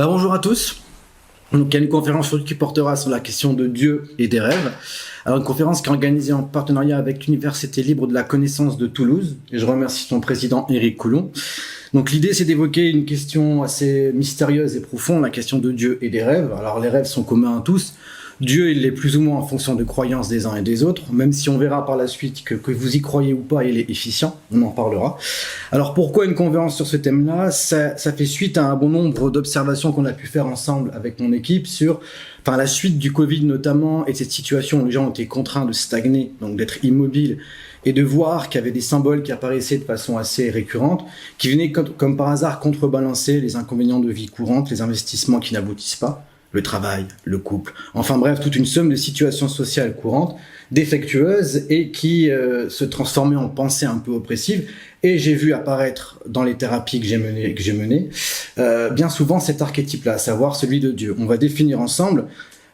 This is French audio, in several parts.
Bonjour à tous. Donc, il y a une conférence qui portera sur la question de Dieu et des rêves. Alors, une conférence qui est organisée en partenariat avec l'Université libre de la connaissance de Toulouse. Et je remercie son président Éric Coulon. Donc, l'idée, c'est d'évoquer une question assez mystérieuse et profonde, la question de Dieu et des rêves. Alors, les rêves sont communs à tous. Dieu, il est plus ou moins en fonction de croyances des uns et des autres, même si on verra par la suite que vous y croyez ou pas, il est efficient, on en parlera. Alors pourquoi une conférence sur ce thème-là ? Ça fait suite à un bon nombre d'observations qu'on a pu faire ensemble avec mon équipe sur la suite du Covid notamment, et cette situation où les gens ont été contraints de stagner, donc d'être immobiles, et de voir qu'il y avait des symboles qui apparaissaient de façon assez récurrente, qui venaient comme par hasard contrebalancer les inconvénients de vie courante, les investissements qui n'aboutissent pas, le travail, le couple, enfin bref, toute une somme de situations sociales courantes, défectueuses et qui se transformaient en pensées un peu oppressives. Et j'ai vu apparaître dans les thérapies que j'ai menées, bien souvent cet archétype-là, à savoir celui de Dieu. On va définir ensemble,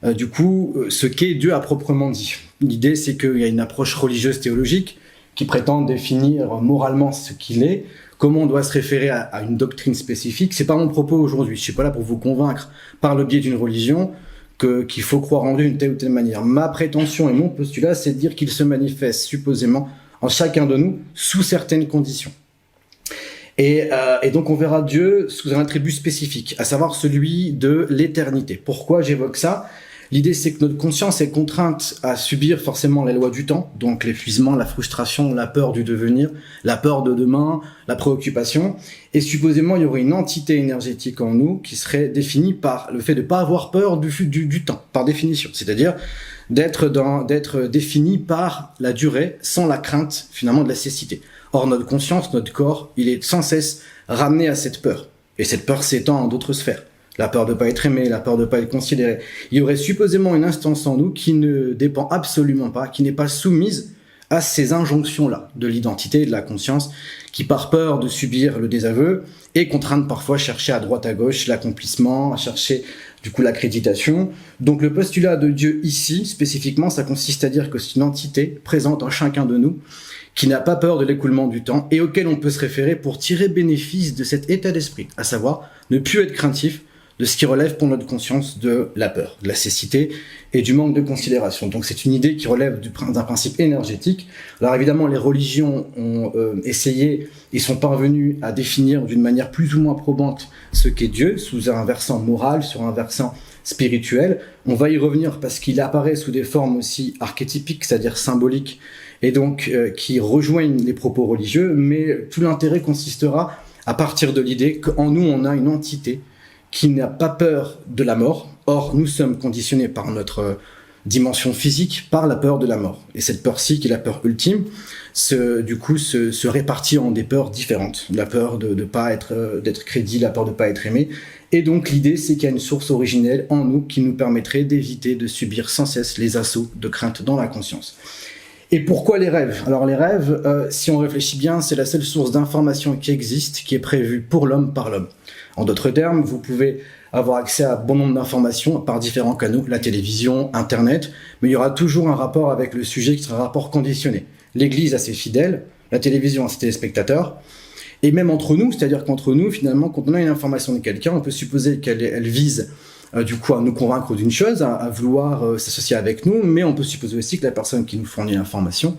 ce qu'est Dieu à proprement dit. L'idée, c'est qu'il y a une approche religieuse théologique qui prétend définir moralement ce qu'il est, comment on doit se référer à une doctrine spécifique. C'est pas mon propos aujourd'hui. Je suis pas là pour vous convaincre par le biais d'une religion qu'il faut croire en Dieu d'une telle ou telle manière. Ma prétention et mon postulat, c'est de dire qu'il se manifeste supposément en chacun de nous sous certaines conditions. Et donc on verra Dieu sous un attribut spécifique, à savoir celui de l'éternité. Pourquoi j'évoque ça ? L'idée, c'est que notre conscience est contrainte à subir forcément les lois du temps, donc l'épuisement, la frustration, la peur du devenir, la peur de demain, la préoccupation. Et supposément, il y aurait une entité énergétique en nous qui serait définie par le fait de ne pas avoir peur du temps, par définition. C'est-à-dire d'être défini par la durée, sans la crainte finalement de la cécité. Or, notre conscience, notre corps, il est sans cesse ramené à cette peur. Et cette peur s'étend en d'autres sphères. La peur de ne pas être aimé, la peur de ne pas être considéré. Il y aurait supposément une instance en nous qui ne dépend absolument pas, qui n'est pas soumise à ces injonctions-là de l'identité et de la conscience, qui par peur de subir le désaveu est contrainte parfois à chercher à droite à gauche l'accomplissement, à chercher l'accréditation. Donc le postulat de Dieu ici, spécifiquement, ça consiste à dire que c'est une entité présente en chacun de nous, qui n'a pas peur de l'écoulement du temps et auquel on peut se référer pour tirer bénéfice de cet état d'esprit, à savoir ne plus être craintif de ce qui relève pour notre conscience de la peur, de la cécité et du manque de considération. Donc c'est une idée qui relève d'un principe énergétique. Alors évidemment, les religions ont essayé et sont parvenues à définir d'une manière plus ou moins probante ce qu'est Dieu, sous un versant moral, sur un versant spirituel. On va y revenir parce qu'il apparaît sous des formes aussi archétypiques, c'est-à-dire symboliques, et donc qui rejoignent les propos religieux, mais tout l'intérêt consistera à partir de l'idée qu'en nous, on a une entité qui n'a pas peur de la mort. Or, nous sommes conditionnés par notre dimension physique, par la peur de la mort. Et cette peur-ci, qui est la peur ultime, se répartit en des peurs différentes. La peur de pas d'être crédible, la peur de pas être aimé. Et donc, l'idée, c'est qu'il y a une source originelle en nous qui nous permettrait d'éviter de subir sans cesse les assauts de crainte dans la conscience. Et pourquoi les rêves ? Alors les rêves, si on réfléchit bien, c'est la seule source d'information qui existe, qui est prévue pour l'homme par l'homme. En d'autres termes, vous pouvez avoir accès à bon nombre d'informations par différents canaux, la télévision, Internet, mais il y aura toujours un rapport avec le sujet qui sera un rapport conditionné. L'Église a ses fidèles, la télévision a ses téléspectateurs, et même entre nous, c'est-à-dire qu'entre nous, finalement, quand on a une information de quelqu'un, on peut supposer qu'elle vise à nous convaincre d'une chose, à vouloir s'associer avec nous, mais on peut supposer aussi que la personne qui nous fournit l'information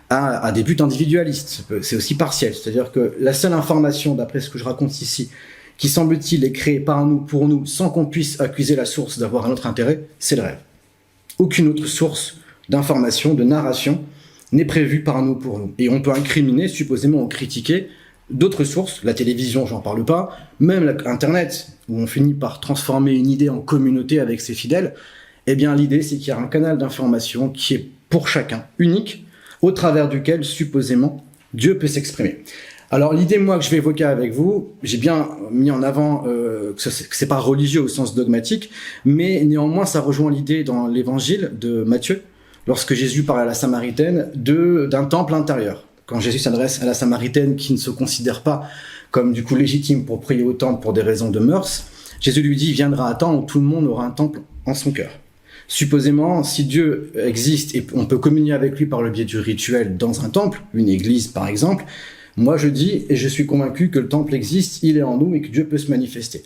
a des buts individualistes. C'est aussi partiel, c'est-à-dire que la seule information, d'après ce que je raconte ici, qui semble-t-il est créée par nous, pour nous, sans qu'on puisse accuser la source d'avoir un autre intérêt, c'est le rêve. Aucune autre source d'information, de narration, n'est prévue par nous, pour nous. Et on peut incriminer, supposément, ou critiquer d'autres sources, la télévision, j'en parle pas, même Internet, où on finit par transformer une idée en communauté avec ses fidèles. Eh bien, l'idée, c'est qu'il y a un canal d'information qui est pour chacun, unique, au travers duquel, supposément, Dieu peut s'exprimer. Alors l'idée, moi, que je vais évoquer avec vous, j'ai bien mis en avant que c'est pas religieux au sens dogmatique, mais néanmoins ça rejoint l'idée dans l'évangile de Matthieu, lorsque Jésus parle à la Samaritaine d'un temple intérieur. Quand Jésus s'adresse à la Samaritaine qui ne se considère pas comme légitime pour prier au temple pour des raisons de mœurs, Jésus lui dit « Il viendra un temps où tout le monde aura un temple en son cœur ». Supposément, si Dieu existe et on peut communier avec lui par le biais du rituel dans un temple, une église par exemple, moi je dis, et je suis convaincu que le temple existe, il est en nous et que Dieu peut se manifester.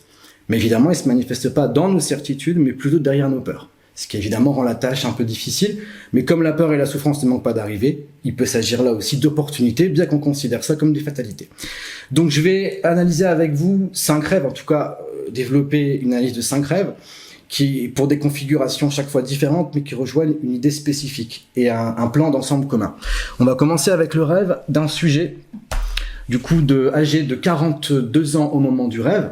Mais évidemment, il ne se manifeste pas dans nos certitudes, mais plutôt derrière nos peurs. Ce qui évidemment rend la tâche un peu difficile, mais comme la peur et la souffrance ne manquent pas d'arriver, il peut s'agir là aussi d'opportunités, bien qu'on considère ça comme des fatalités. Donc je vais analyser avec vous 5 rêves, en tout cas développer une analyse de 5 rêves, qui, pour des configurations chaque fois différentes, mais qui rejoignent une idée spécifique et un plan d'ensemble commun. On va commencer avec le rêve d'un sujet, du coup âgé de 42 ans au moment du rêve.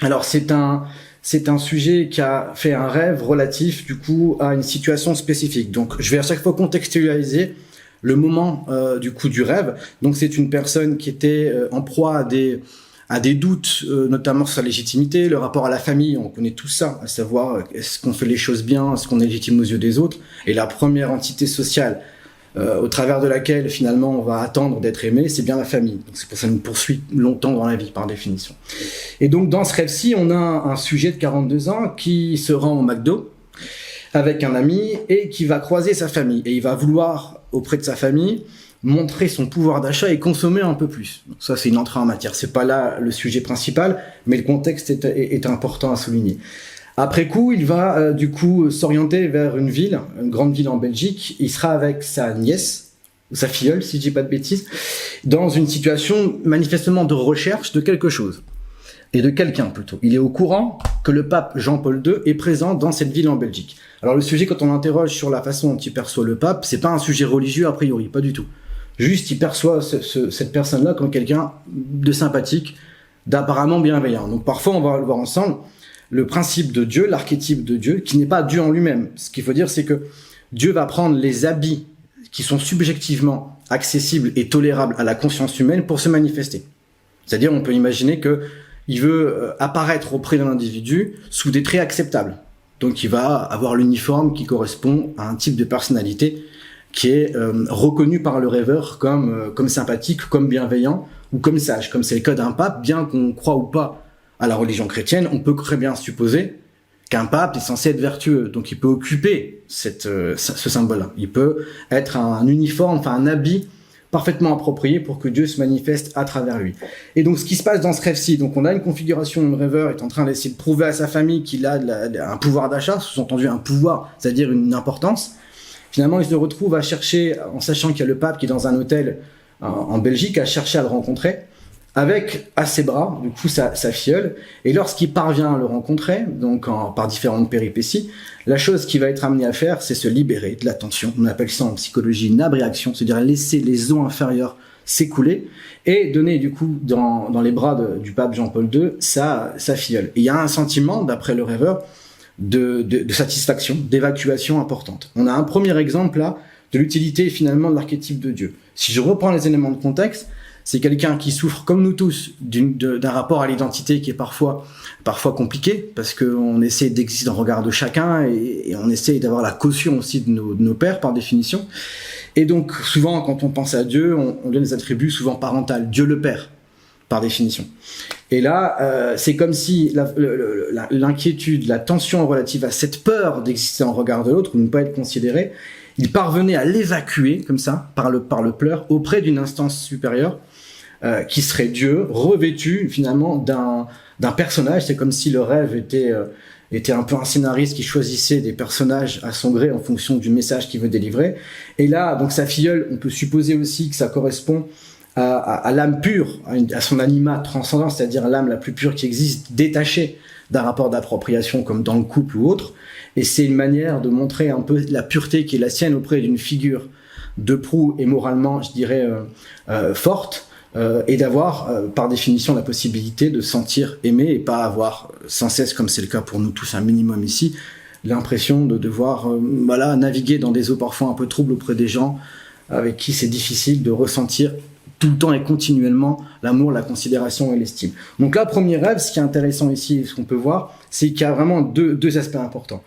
Alors c'est un sujet qui a fait un rêve relatif du coup à une situation spécifique. Donc je vais à chaque fois contextualiser le moment du coup du rêve. Donc c'est une personne qui était en proie à des doutes, notamment sur sa légitimité, le rapport à la famille, on connaît tout ça, à savoir est-ce qu'on fait les choses bien, est-ce qu'on est légitime aux yeux des autres. Et la première entité sociale au travers de laquelle finalement on va attendre d'être aimé, c'est bien la famille. Donc c'est pour ça qu'on nous poursuit longtemps dans la vie par définition. Et donc dans ce rêve-ci, on a un sujet de 42 ans qui se rend au McDo avec un ami et qui va croiser sa famille. Et il va vouloir, auprès de sa famille, montrer son pouvoir d'achat et consommer un peu plus. Donc ça, c'est une entrée en matière. C'est pas là le sujet principal, mais le contexte est important à souligner. Après coup, il va du coup s'orienter vers une grande ville en Belgique. Il sera avec sa nièce, ou sa filleule, si je dis pas de bêtises, dans une situation manifestement de recherche de quelque chose. Et de quelqu'un plutôt. Il est au courant que le pape Jean-Paul II est présent dans cette ville en Belgique. Alors le sujet, quand on l'interroge sur la façon dont il perçoit le pape, c'est pas un sujet religieux a priori, pas du tout. Juste, il perçoit cette personne-là comme quelqu'un de sympathique, d'apparemment bienveillant. Donc parfois, on va le voir ensemble, le principe de Dieu, l'archétype de Dieu, qui n'est pas Dieu en lui-même. Ce qu'il faut dire, c'est que Dieu va prendre les habits qui sont subjectivement accessibles et tolérables à la conscience humaine pour se manifester. C'est-à-dire, on peut imaginer que il veut apparaître auprès d'un individu sous des traits acceptables. Donc il va avoir l'uniforme qui correspond à un type de personnalité qui est reconnu par le rêveur comme sympathique, comme bienveillant ou comme sage, comme c'est le cas d'un pape. Bien qu'on croit ou pas à la religion chrétienne, on peut très bien supposer qu'un pape est censé être vertueux, donc il peut occuper ce symbole-là. Il peut être un uniforme, enfin un habit parfaitement approprié pour que Dieu se manifeste à travers lui. Et donc ce qui se passe dans ce rêve-ci, donc on a une configuration où le rêveur est en train d'essayer de prouver à sa famille qu'il a un pouvoir d'achat, sous-entendu un pouvoir, c'est-à-dire une importance. Finalement, il se retrouve à chercher, en sachant qu'il y a le pape qui est dans un hôtel en Belgique, à chercher à le rencontrer, avec à ses bras, du coup, sa filleule. Et lorsqu'il parvient à le rencontrer, donc par différentes péripéties, la chose qu'il va être amené à faire, c'est se libérer de la tension. On appelle ça en psychologie une abréaction, c'est-à-dire laisser les eaux inférieures s'écouler et donner, du coup, dans les bras du pape Jean-Paul II, sa filleule. Et il y a un sentiment, d'après le rêveur, de satisfaction, d'évacuation importante. On a un premier exemple là de l'utilité finalement de l'archétype de Dieu. Si je reprends les éléments de contexte, c'est quelqu'un qui souffre comme nous tous d'un rapport à l'identité qui est parfois compliqué parce qu'on essaie d'exister dans le regard de chacun et on essaie d'avoir la caution aussi de nos pères par définition. Et donc souvent quand on pense à Dieu, on donne des attributs souvent parentaux, Dieu le Père par définition. Et là, c'est comme si l'inquiétude, la tension relative à cette peur d'exister en regard de l'autre ou de ne pas être considéré, il parvenait à l'évacuer comme ça par le pleur auprès d'une instance supérieure qui serait Dieu, revêtu finalement d'un personnage. C'est comme si le rêve était un peu un scénariste qui choisissait des personnages à son gré en fonction du message qu'il veut délivrer. Et là, donc sa filleule, on peut supposer aussi que ça correspond à l'âme pure, à son anima transcendant, c'est-à-dire l'âme la plus pure qui existe, détachée d'un rapport d'appropriation comme dans le couple ou autre. Et c'est une manière de montrer un peu la pureté qui est la sienne auprès d'une figure de proue et moralement, je dirais, forte, et d'avoir, par définition, la possibilité de sentir aimé et pas avoir sans cesse, comme c'est le cas pour nous tous un minimum ici, l'impression de devoir naviguer dans des eaux parfois un peu troubles auprès des gens avec qui c'est difficile de ressentir tout le temps et continuellement l'amour, la considération et l'estime. Donc là, premier rêve, ce qui est intéressant ici, ce qu'on peut voir, c'est qu'il y a vraiment deux aspects importants.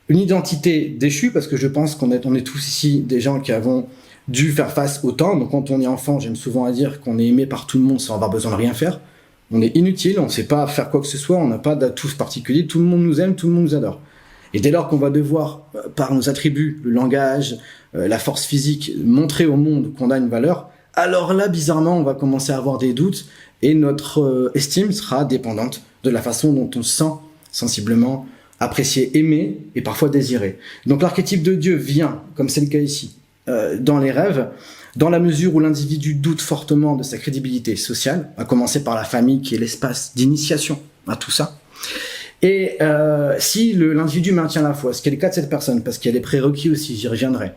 Une identité déchue, parce que je pense qu'on est tous ici des gens qui avons dû faire face au temps. Donc quand on est enfant, j'aime souvent à dire qu'on est aimé par tout le monde sans avoir besoin de rien faire. On est inutile, on ne sait pas faire quoi que ce soit, on n'a pas d'atout particulier, tout le monde nous aime, tout le monde nous adore. Et dès lors qu'on va devoir, par nos attributs, le langage, la force physique, montrer au monde qu'on a une valeur, alors là, bizarrement, on va commencer à avoir des doutes et notre estime sera dépendante de la façon dont on se sent sensiblement apprécié, aimé et parfois désiré. Donc l'archétype de Dieu vient, comme c'est le cas ici, dans les rêves, dans la mesure où l'individu doute fortement de sa crédibilité sociale, à commencer par la famille qui est l'espace d'initiation à tout ça. Et si l'individu maintient la foi, ce qui est le cas de cette personne, parce qu'il y a des prérequis aussi, j'y reviendrai.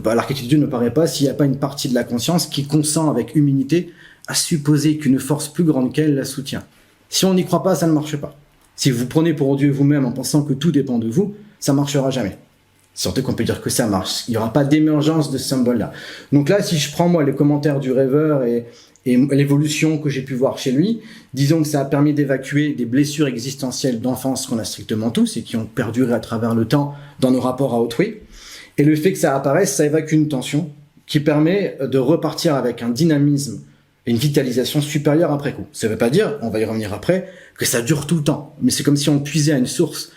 L'archétype de Dieu ne paraît pas s'il n'y a pas une partie de la conscience qui consent avec humilité à supposer qu'une force plus grande qu'elle la soutient. Si on n'y croit pas, ça ne marche pas. Si vous prenez pour Dieu vous-même en pensant que tout dépend de vous, ça marchera jamais. Surtout qu'on peut dire que ça marche. Il n'y aura pas d'émergence de ce symbole-là. Donc là, si je prends moi les commentaires du rêveur et l'évolution que j'ai pu voir chez lui, disons que ça a permis d'évacuer des blessures existentielles d'enfance qu'on a strictement tous et qui ont perduré à travers le temps dans nos rapports à autrui. Et le fait que ça apparaisse, ça évacue une tension qui permet de repartir avec un dynamisme et une vitalisation supérieure après coup. Ça ne veut pas dire, on va y revenir après, que ça dure tout le temps. Mais c'est comme si on puisait à une source,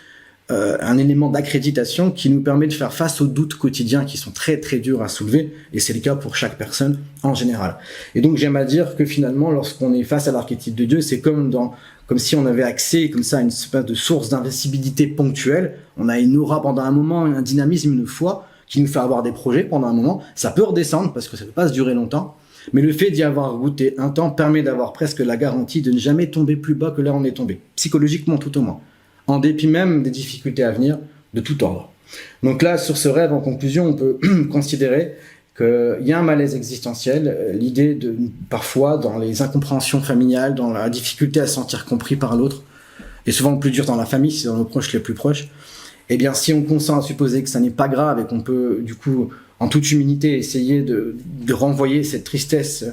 un élément d'accréditation qui nous permet de faire face aux doutes quotidiens qui sont très très durs à soulever, et c'est le cas pour chaque personne en général. Et donc j'aime à dire que finalement, lorsqu'on est face à l'archétype de Dieu, c'est comme si on avait accès comme ça à une espèce de source d'invincibilité ponctuelle. On a une aura pendant un moment, un dynamisme, une foi qui nous fait avoir des projets pendant un moment. Ça peut redescendre parce que ça ne peut pas se durer longtemps. Mais le fait d'y avoir goûté un temps permet d'avoir presque la garantie de ne jamais tomber plus bas que là où on est tombé. Psychologiquement tout au moins. En dépit même des difficultés à venir de tout ordre. Donc là, sur ce rêve, en conclusion, on peut considérer qu'il y a un malaise existentiel, l'idée de, parfois, dans les incompréhensions familiales, dans la difficulté à se sentir compris par l'autre, et souvent le plus dur dans la famille, c'est dans nos proches les plus proches, eh bien, si on consent à supposer que ça n'est pas grave et qu'on peut, du coup, en toute humilité, essayer de renvoyer cette tristesse,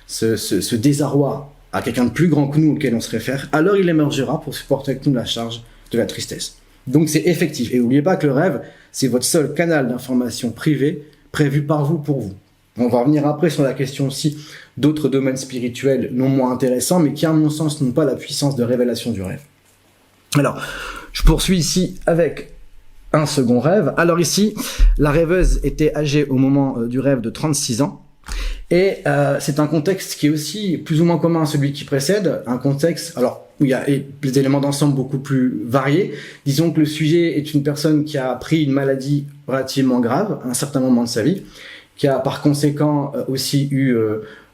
ce désarroi à quelqu'un de plus grand que nous auquel on se réfère, alors il émergera pour supporter avec nous la charge de la tristesse. Donc c'est effectif. Et n'oubliez pas que le rêve, c'est votre seul canal d'information privée prévu par vous pour vous. On va revenir après sur la question aussi d'autres domaines spirituels non moins intéressants, mais qui à mon sens n'ont pas la puissance de révélation du rêve. Alors, je poursuis ici avec un second rêve. Alors ici, la rêveuse était âgée au moment du rêve de 36 ans. Et c'est un contexte qui est aussi plus ou moins commun à celui qui précède. Un contexte, alors, où il y a des éléments d'ensemble beaucoup plus variés. Disons que le sujet est une personne qui a pris une maladie relativement grave à un certain moment de sa vie, qui a par conséquent aussi eu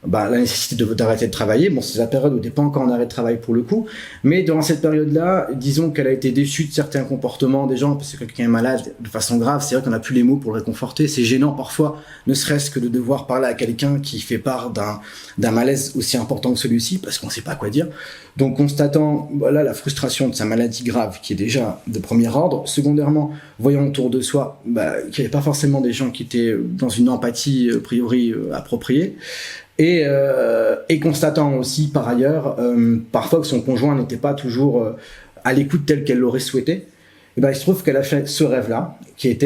la nécessité d'arrêter de travailler. Bon, c'est la période où elle n'est pas encore en arrêt de travail pour le coup, mais durant cette période-là, disons qu'elle a été déçue de certains comportements des gens, parce que quelqu'un est malade de façon grave, c'est vrai qu'on n'a plus les mots pour le réconforter, c'est gênant parfois, ne serait-ce que de devoir parler à quelqu'un qui fait part d'un malaise aussi important que celui-ci, parce qu'on ne sait pas quoi dire. Donc constatant voilà, la frustration de sa maladie grave, qui est déjà de premier ordre, secondairement, voyant autour de soi qu'il n'y avait pas forcément des gens qui étaient dans une empathie a priori appropriée, et constatant aussi par ailleurs parfois que son conjoint n'était pas toujours à l'écoute telle qu'elle l'aurait souhaité, et il se trouve qu'elle a fait ce rêve-là qui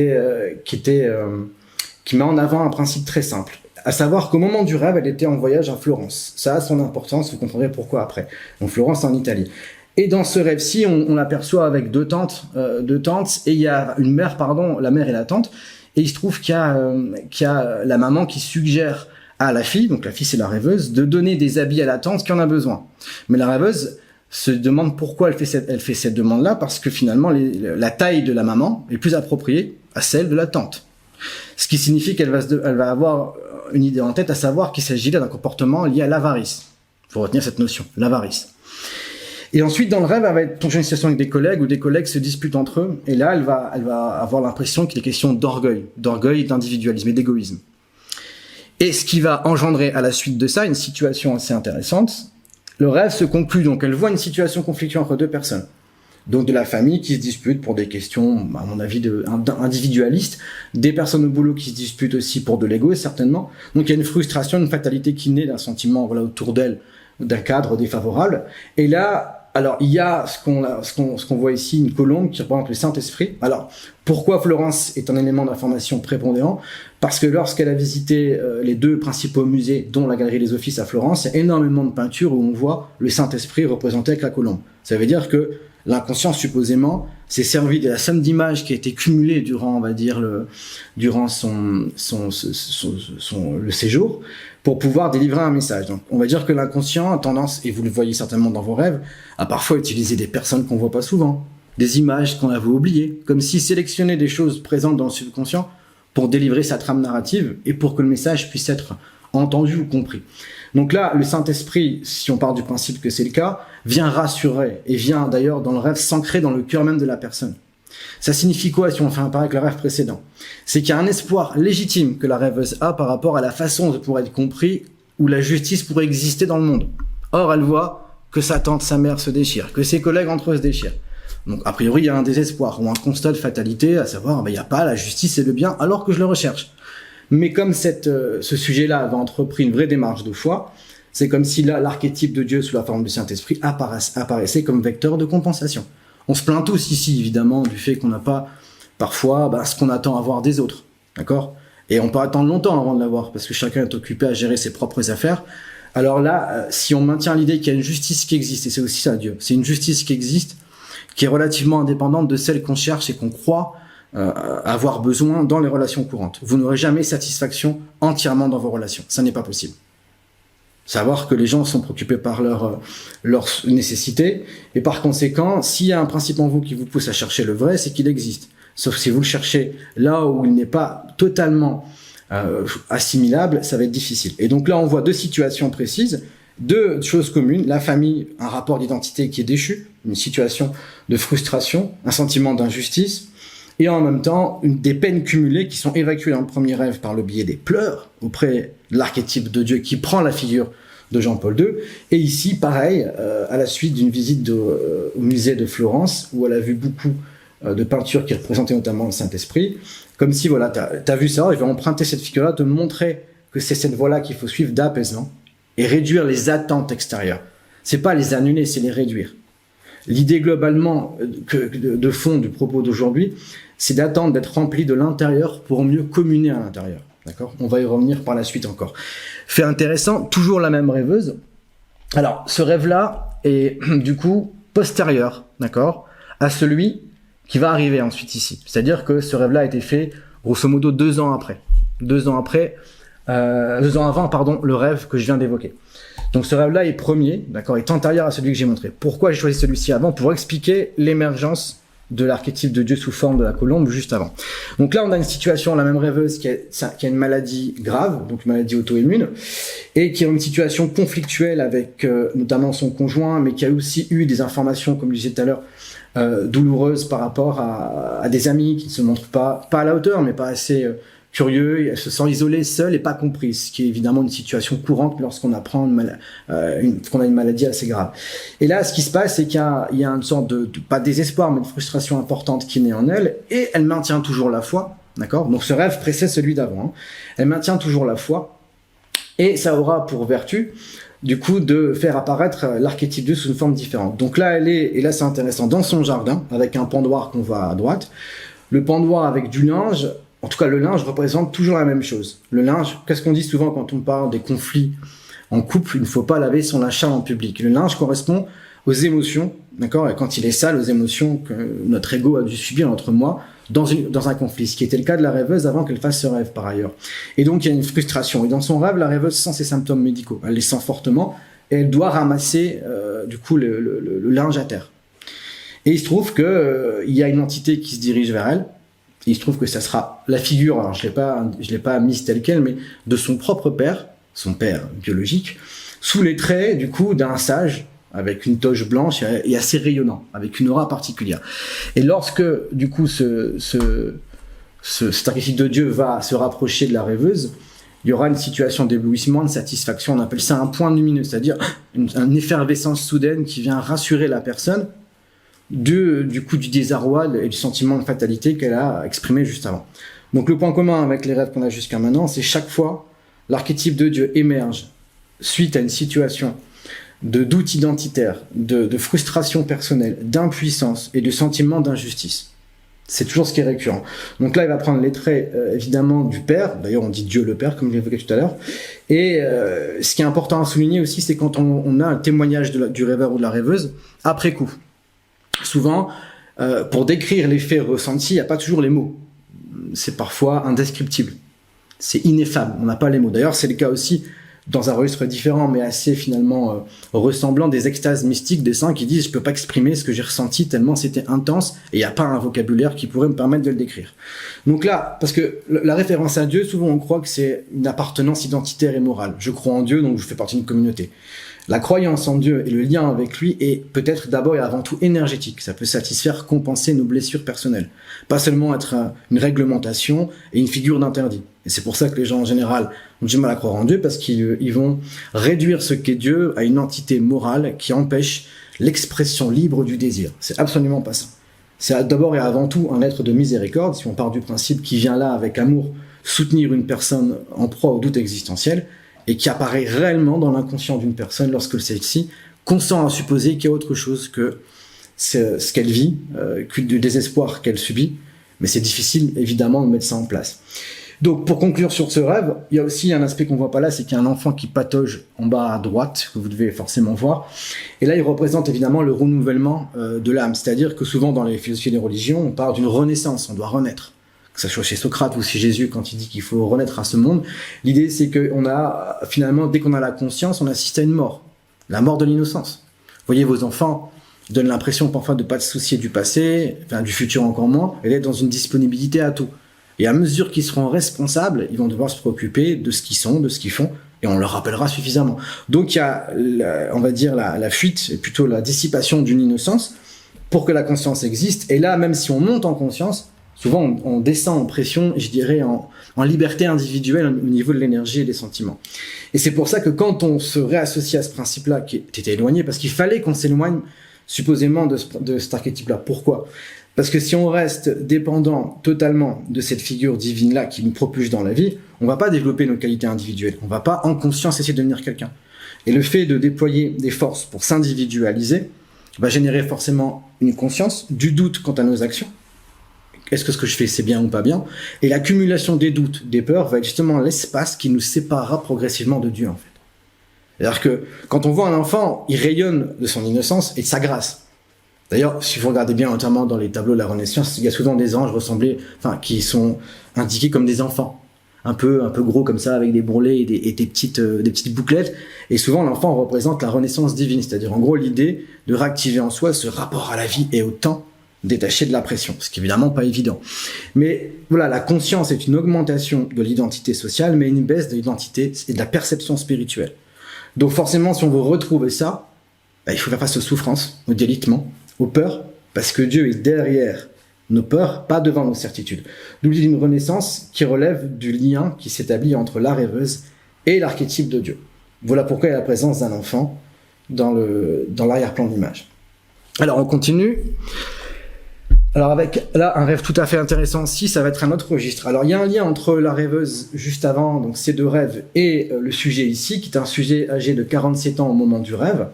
met en avant un principe très simple, à savoir qu'au moment du rêve, elle était en voyage à Florence. Ça a son importance, vous comprendrez pourquoi après. Donc Florence en Italie. Et dans ce rêve-ci, on l'aperçoit avec deux tantes, et il y a une mère, la mère et la tante, et il se trouve qu'il y a la maman qui suggère à la fille, donc la fille c'est la rêveuse, de donner des habits à la tante qui en a besoin. Mais la rêveuse se demande pourquoi elle fait cette demande-là, parce que finalement la taille de la maman est plus appropriée à celle de la tante. Ce qui signifie qu'elle va avoir une idée en tête, à savoir qu'il s'agit là d'un comportement lié à l'avarice. Il faut retenir cette notion, l'avarice. Et ensuite, dans le rêve, elle va être plongée dans une situation avec des collègues, où des collègues se disputent entre eux, et là, elle va avoir l'impression qu'il est question d'orgueil, d'individualisme et d'égoïsme. Et ce qui va engendrer à la suite de ça une situation assez intéressante. Le rêve se conclut, donc elle voit une situation conflictuelle entre deux personnes. Donc de la famille qui se dispute pour des questions, à mon avis, individualistes, des personnes au boulot qui se disputent aussi pour de l'ego, certainement. Donc il y a une frustration, une fatalité qui naît d'un sentiment autour d'elle, d'un cadre défavorable. Et là, alors il y a ce qu'on voit ici, une colombe qui représente le Saint-Esprit. Alors pourquoi Florence est un élément d'information prépondérant? Parce que lorsqu'elle a visité les deux principaux musées, dont la Galerie des Offices à Florence, il y a énormément de peintures où on voit le Saint-Esprit représenté avec la colombe. Ça veut dire que L'inconscient, supposément, s'est servi de la somme d'images qui a été cumulée durant, on va dire, durant le séjour, pour pouvoir délivrer un message. Donc, on va dire que l'inconscient a tendance, et vous le voyez certainement dans vos rêves, à parfois utiliser des personnes qu'on voit pas souvent, des images qu'on avait oubliées, comme s'il sélectionnait des choses présentes dans le subconscient pour délivrer sa trame narrative et pour que le message puisse être entendu ou compris. Donc là, le Saint-Esprit, si on part du principe que c'est le cas, vient rassurer et vient d'ailleurs dans le rêve s'ancrer dans le cœur même de la personne. Ça signifie quoi si on fait un parallèle avec le rêve précédent? C'est qu'il y a un espoir légitime que la rêveuse a par rapport à la façon de pouvoir être compris où la justice pourrait exister dans le monde. Or, elle voit que sa tante, sa mère se déchirent, que ses collègues entre eux se déchirent. Donc, a priori, il y a un désespoir ou un constat de fatalité, à savoir, il n'y a pas la justice et le bien alors que je le recherche. Mais comme ce sujet-là avait entrepris une vraie démarche de foi, c'est comme si là, l'archétype de Dieu sous la forme du Saint-Esprit apparaissait comme vecteur de compensation. On se plaint tous ici, évidemment, du fait qu'on n'a pas, parfois, ce qu'on attend à voir des autres. D'accord? Et on peut attendre longtemps avant de l'avoir, parce que chacun est occupé à gérer ses propres affaires. Alors là, si on maintient l'idée qu'il y a une justice qui existe, et c'est aussi ça, Dieu, c'est une justice qui existe, qui est relativement indépendante de celle qu'on cherche et qu'on croit avoir besoin dans les relations courantes. Vous n'aurez jamais satisfaction entièrement dans vos relations. Ça n'est pas possible. Savoir que les gens sont préoccupés par leurs nécessités, et par conséquent, s'il y a un principe en vous qui vous pousse à chercher le vrai, c'est qu'il existe. Sauf si vous le cherchez là où il n'est pas totalement assimilable, ça va être difficile. Et donc là, on voit deux situations précises, deux choses communes, la famille, un rapport d'identité qui est déchu, une situation de frustration, un sentiment d'injustice, et en même temps des peines cumulées qui sont évacuées dans le premier rêve par le biais des pleurs auprès de l'archétype de Dieu qui prend la figure de Jean-Paul II, et ici pareil à la suite d'une visite au musée de Florence où elle a vu beaucoup de peintures qui représentaient notamment le Saint-Esprit, comme si voilà, t'as vu ça, je vais emprunter cette figure-là, te montrer que c'est cette voie-là qu'il faut suivre d'apaisement et réduire les attentes extérieures. C'est pas les annuler, c'est les réduire. L'idée globalement de fond du propos d'aujourd'hui, c'est d'attendre d'être rempli de l'intérieur pour mieux communier à l'intérieur. D'accord ? On va y revenir par la suite encore. Fait intéressant, toujours la même rêveuse. Alors, ce rêve-là est du coup postérieur, d'accord, à celui qui va arriver ensuite ici. C'est-à-dire que ce rêve-là a été fait grosso modo 2 ans après. 2 ans avant, le rêve que je viens d'évoquer. Donc ce rêve-là est premier, d'accord, est antérieur à celui que j'ai montré. Pourquoi j'ai choisi celui-ci avant? Pour expliquer l'émergence de l'archétype de Dieu sous forme de la colombe juste avant. Donc là, on a une situation, la même rêveuse qui a une maladie grave, donc une maladie auto-immune, et qui a une situation conflictuelle avec notamment son conjoint, mais qui a aussi eu des informations, comme je disais tout à l'heure, douloureuses par rapport à des amis qui ne se montrent pas à la hauteur, mais pas assez curieux, elle se sent isolée, seule et pas comprise, ce qui est évidemment une situation courante lorsqu'on apprend qu'on a une maladie assez grave. Et là, ce qui se passe, c'est qu'il y a une sorte de pas de désespoir, mais de frustration importante qui naît en elle, et elle maintient toujours la foi, d'accord ? Donc ce rêve précède celui d'avant. Hein. Elle maintient toujours la foi, et ça aura pour vertu, du coup, de faire apparaître l'archétype 2 sous une forme différente. Donc là, elle est, et là c'est intéressant, dans son jardin, avec un pendoir qu'on voit à droite, le pendoir avec du linge. En tout cas, le linge représente toujours la même chose. Le linge, qu'est-ce qu'on dit souvent quand on parle des conflits en couple? Il ne faut pas laver son linge sale en public. Le linge correspond aux émotions, d'accord? Et quand il est sale, aux émotions que notre ego a dû subir, notre moi, dans un conflit. Ce qui était le cas de la rêveuse avant qu'elle fasse ce rêve, par ailleurs. Et donc, il y a une frustration. Et dans son rêve, la rêveuse sent ses symptômes médicaux. Elle les sent fortement et elle doit ramasser, du coup, le linge à terre. Et il se trouve il y a une entité qui se dirige vers elle. Il se trouve que ça sera la figure, alors je l'ai pas mise telle quelle, mais de son propre père, son père biologique, sous les traits, du coup, d'un sage, avec une toge blanche et assez rayonnant, avec une aura particulière. Et lorsque, du coup, cet archétype de Dieu va se rapprocher de la rêveuse, il y aura une situation d'éblouissement, de satisfaction, on appelle ça un point lumineux, c'est-à-dire une effervescence soudaine qui vient rassurer la personne, du coup du désarroi et du sentiment de fatalité qu'elle a exprimé juste avant. Donc le point commun avec les rêves qu'on a jusqu'à maintenant, c'est chaque fois l'archétype de Dieu émerge suite à une situation de doute identitaire, de frustration personnelle, d'impuissance et de sentiment d'injustice. C'est toujours ce qui est récurrent. Donc là, il va prendre les traits évidemment du Père, d'ailleurs on dit Dieu le Père comme je l'évoquais tout à l'heure, et ce qui est important à souligner aussi, c'est quand on a un témoignage du rêveur ou de la rêveuse après coup. souvent, pour décrire les faits ressentis, il n'y a pas toujours les mots. C'est parfois indescriptible. C'est ineffable, on n'a pas les mots. D'ailleurs, c'est le cas aussi dans un registre différent, mais assez finalement ressemblant, des extases mystiques des saints qui disent « je peux pas exprimer ce que j'ai ressenti tellement c'était intense et il n'y a pas un vocabulaire qui pourrait me permettre de le décrire ». Donc là, parce que la référence à Dieu, souvent on croit que c'est une appartenance identitaire et morale. Je crois en Dieu, donc je fais partie d'une communauté. La croyance en Dieu et le lien avec lui est peut-être d'abord et avant tout énergétique. Ça peut satisfaire, compenser nos blessures personnelles. Pas seulement être une réglementation et une figure d'interdit. Et c'est pour ça que les gens en général ont du mal à croire en Dieu, parce qu'ils vont réduire ce qu'est Dieu à une entité morale qui empêche l'expression libre du désir. C'est absolument pas ça. C'est d'abord et avant tout un être de miséricorde, si on part du principe qui vient là avec amour soutenir une personne en proie au doute existentiel, et qui apparaît réellement dans l'inconscient d'une personne lorsque celle-ci consent à supposer qu'il y a autre chose que ce qu'elle vit, que du désespoir qu'elle subit, mais c'est difficile évidemment de mettre ça en place. Donc pour conclure sur ce rêve, il y a aussi un aspect qu'on voit pas là, c'est qu'il y a un enfant qui patauge en bas à droite, que vous devez forcément voir, et là il représente évidemment le renouvellement de l'âme, c'est-à-dire que souvent dans les philosophies des religions, on parle d'une renaissance, on doit renaître. Que ce soit chez Socrate ou chez Jésus, quand il dit qu'il faut renaître à ce monde, l'idée c'est qu'on a, finalement, dès qu'on a la conscience, on assiste à une mort. La mort de l'innocence. Vous voyez, vos enfants donnent l'impression parfois de ne pas se soucier du passé, enfin du futur encore moins, et d'être dans une disponibilité à tout. Et à mesure qu'ils seront responsables, ils vont devoir se préoccuper de ce qu'ils sont, de ce qu'ils font, et on leur rappellera suffisamment. Donc il y a, on va dire, la fuite, et plutôt la dissipation d'une innocence, pour que la conscience existe, et là, même si on monte en conscience, souvent, on descend en pression, je dirais, en liberté individuelle au niveau de l'énergie et des sentiments. Et c'est pour ça que quand on se réassocie à ce principe-là, qui était éloigné, parce qu'il fallait qu'on s'éloigne supposément de cet archétype-là. Pourquoi ? Parce que si on reste dépendant totalement de cette figure divine-là qui nous propulse dans la vie, on va pas développer nos qualités individuelles. On va pas, en conscience, essayer de devenir quelqu'un. Et le fait de déployer des forces pour s'individualiser va générer forcément une conscience, du doute quant à nos actions. Est-ce que ce que je fais, c'est bien ou pas bien ? Et l'accumulation des doutes, des peurs, va être justement l'espace qui nous séparera progressivement de Dieu, en fait. C'est-à-dire que quand on voit un enfant, il rayonne de son innocence et de sa grâce. D'ailleurs, si vous regardez bien notamment dans les tableaux de la Renaissance, il y a souvent des anges qui sont indiqués comme des enfants. Un peu gros comme ça, avec des bourrelets et des petites bouclettes. Et souvent, l'enfant représente la renaissance divine. C'est-à-dire, en gros, l'idée de réactiver en soi ce rapport à la vie et au temps, détaché de la pression, ce qui est évidemment pas évident. Mais voilà, la conscience est une augmentation de l'identité sociale, mais une baisse de l'identité et de la perception spirituelle. Donc forcément, si on veut retrouver ça, il faut faire face aux souffrances, au délitement, aux peurs, parce que Dieu est derrière nos peurs, pas devant nos certitudes. D'où l'idée d'une renaissance qui relève du lien qui s'établit entre la rêveuse et l'archétype de Dieu. Voilà pourquoi il y a la présence d'un enfant dans l'arrière-plan de l'image. Alors on continue. Alors avec là un rêve tout à fait intéressant aussi, ça va être un autre registre. Alors il y a un lien entre la rêveuse juste avant, donc ces deux rêves, et le sujet ici, qui est un sujet âgé de 47 ans au moment du rêve.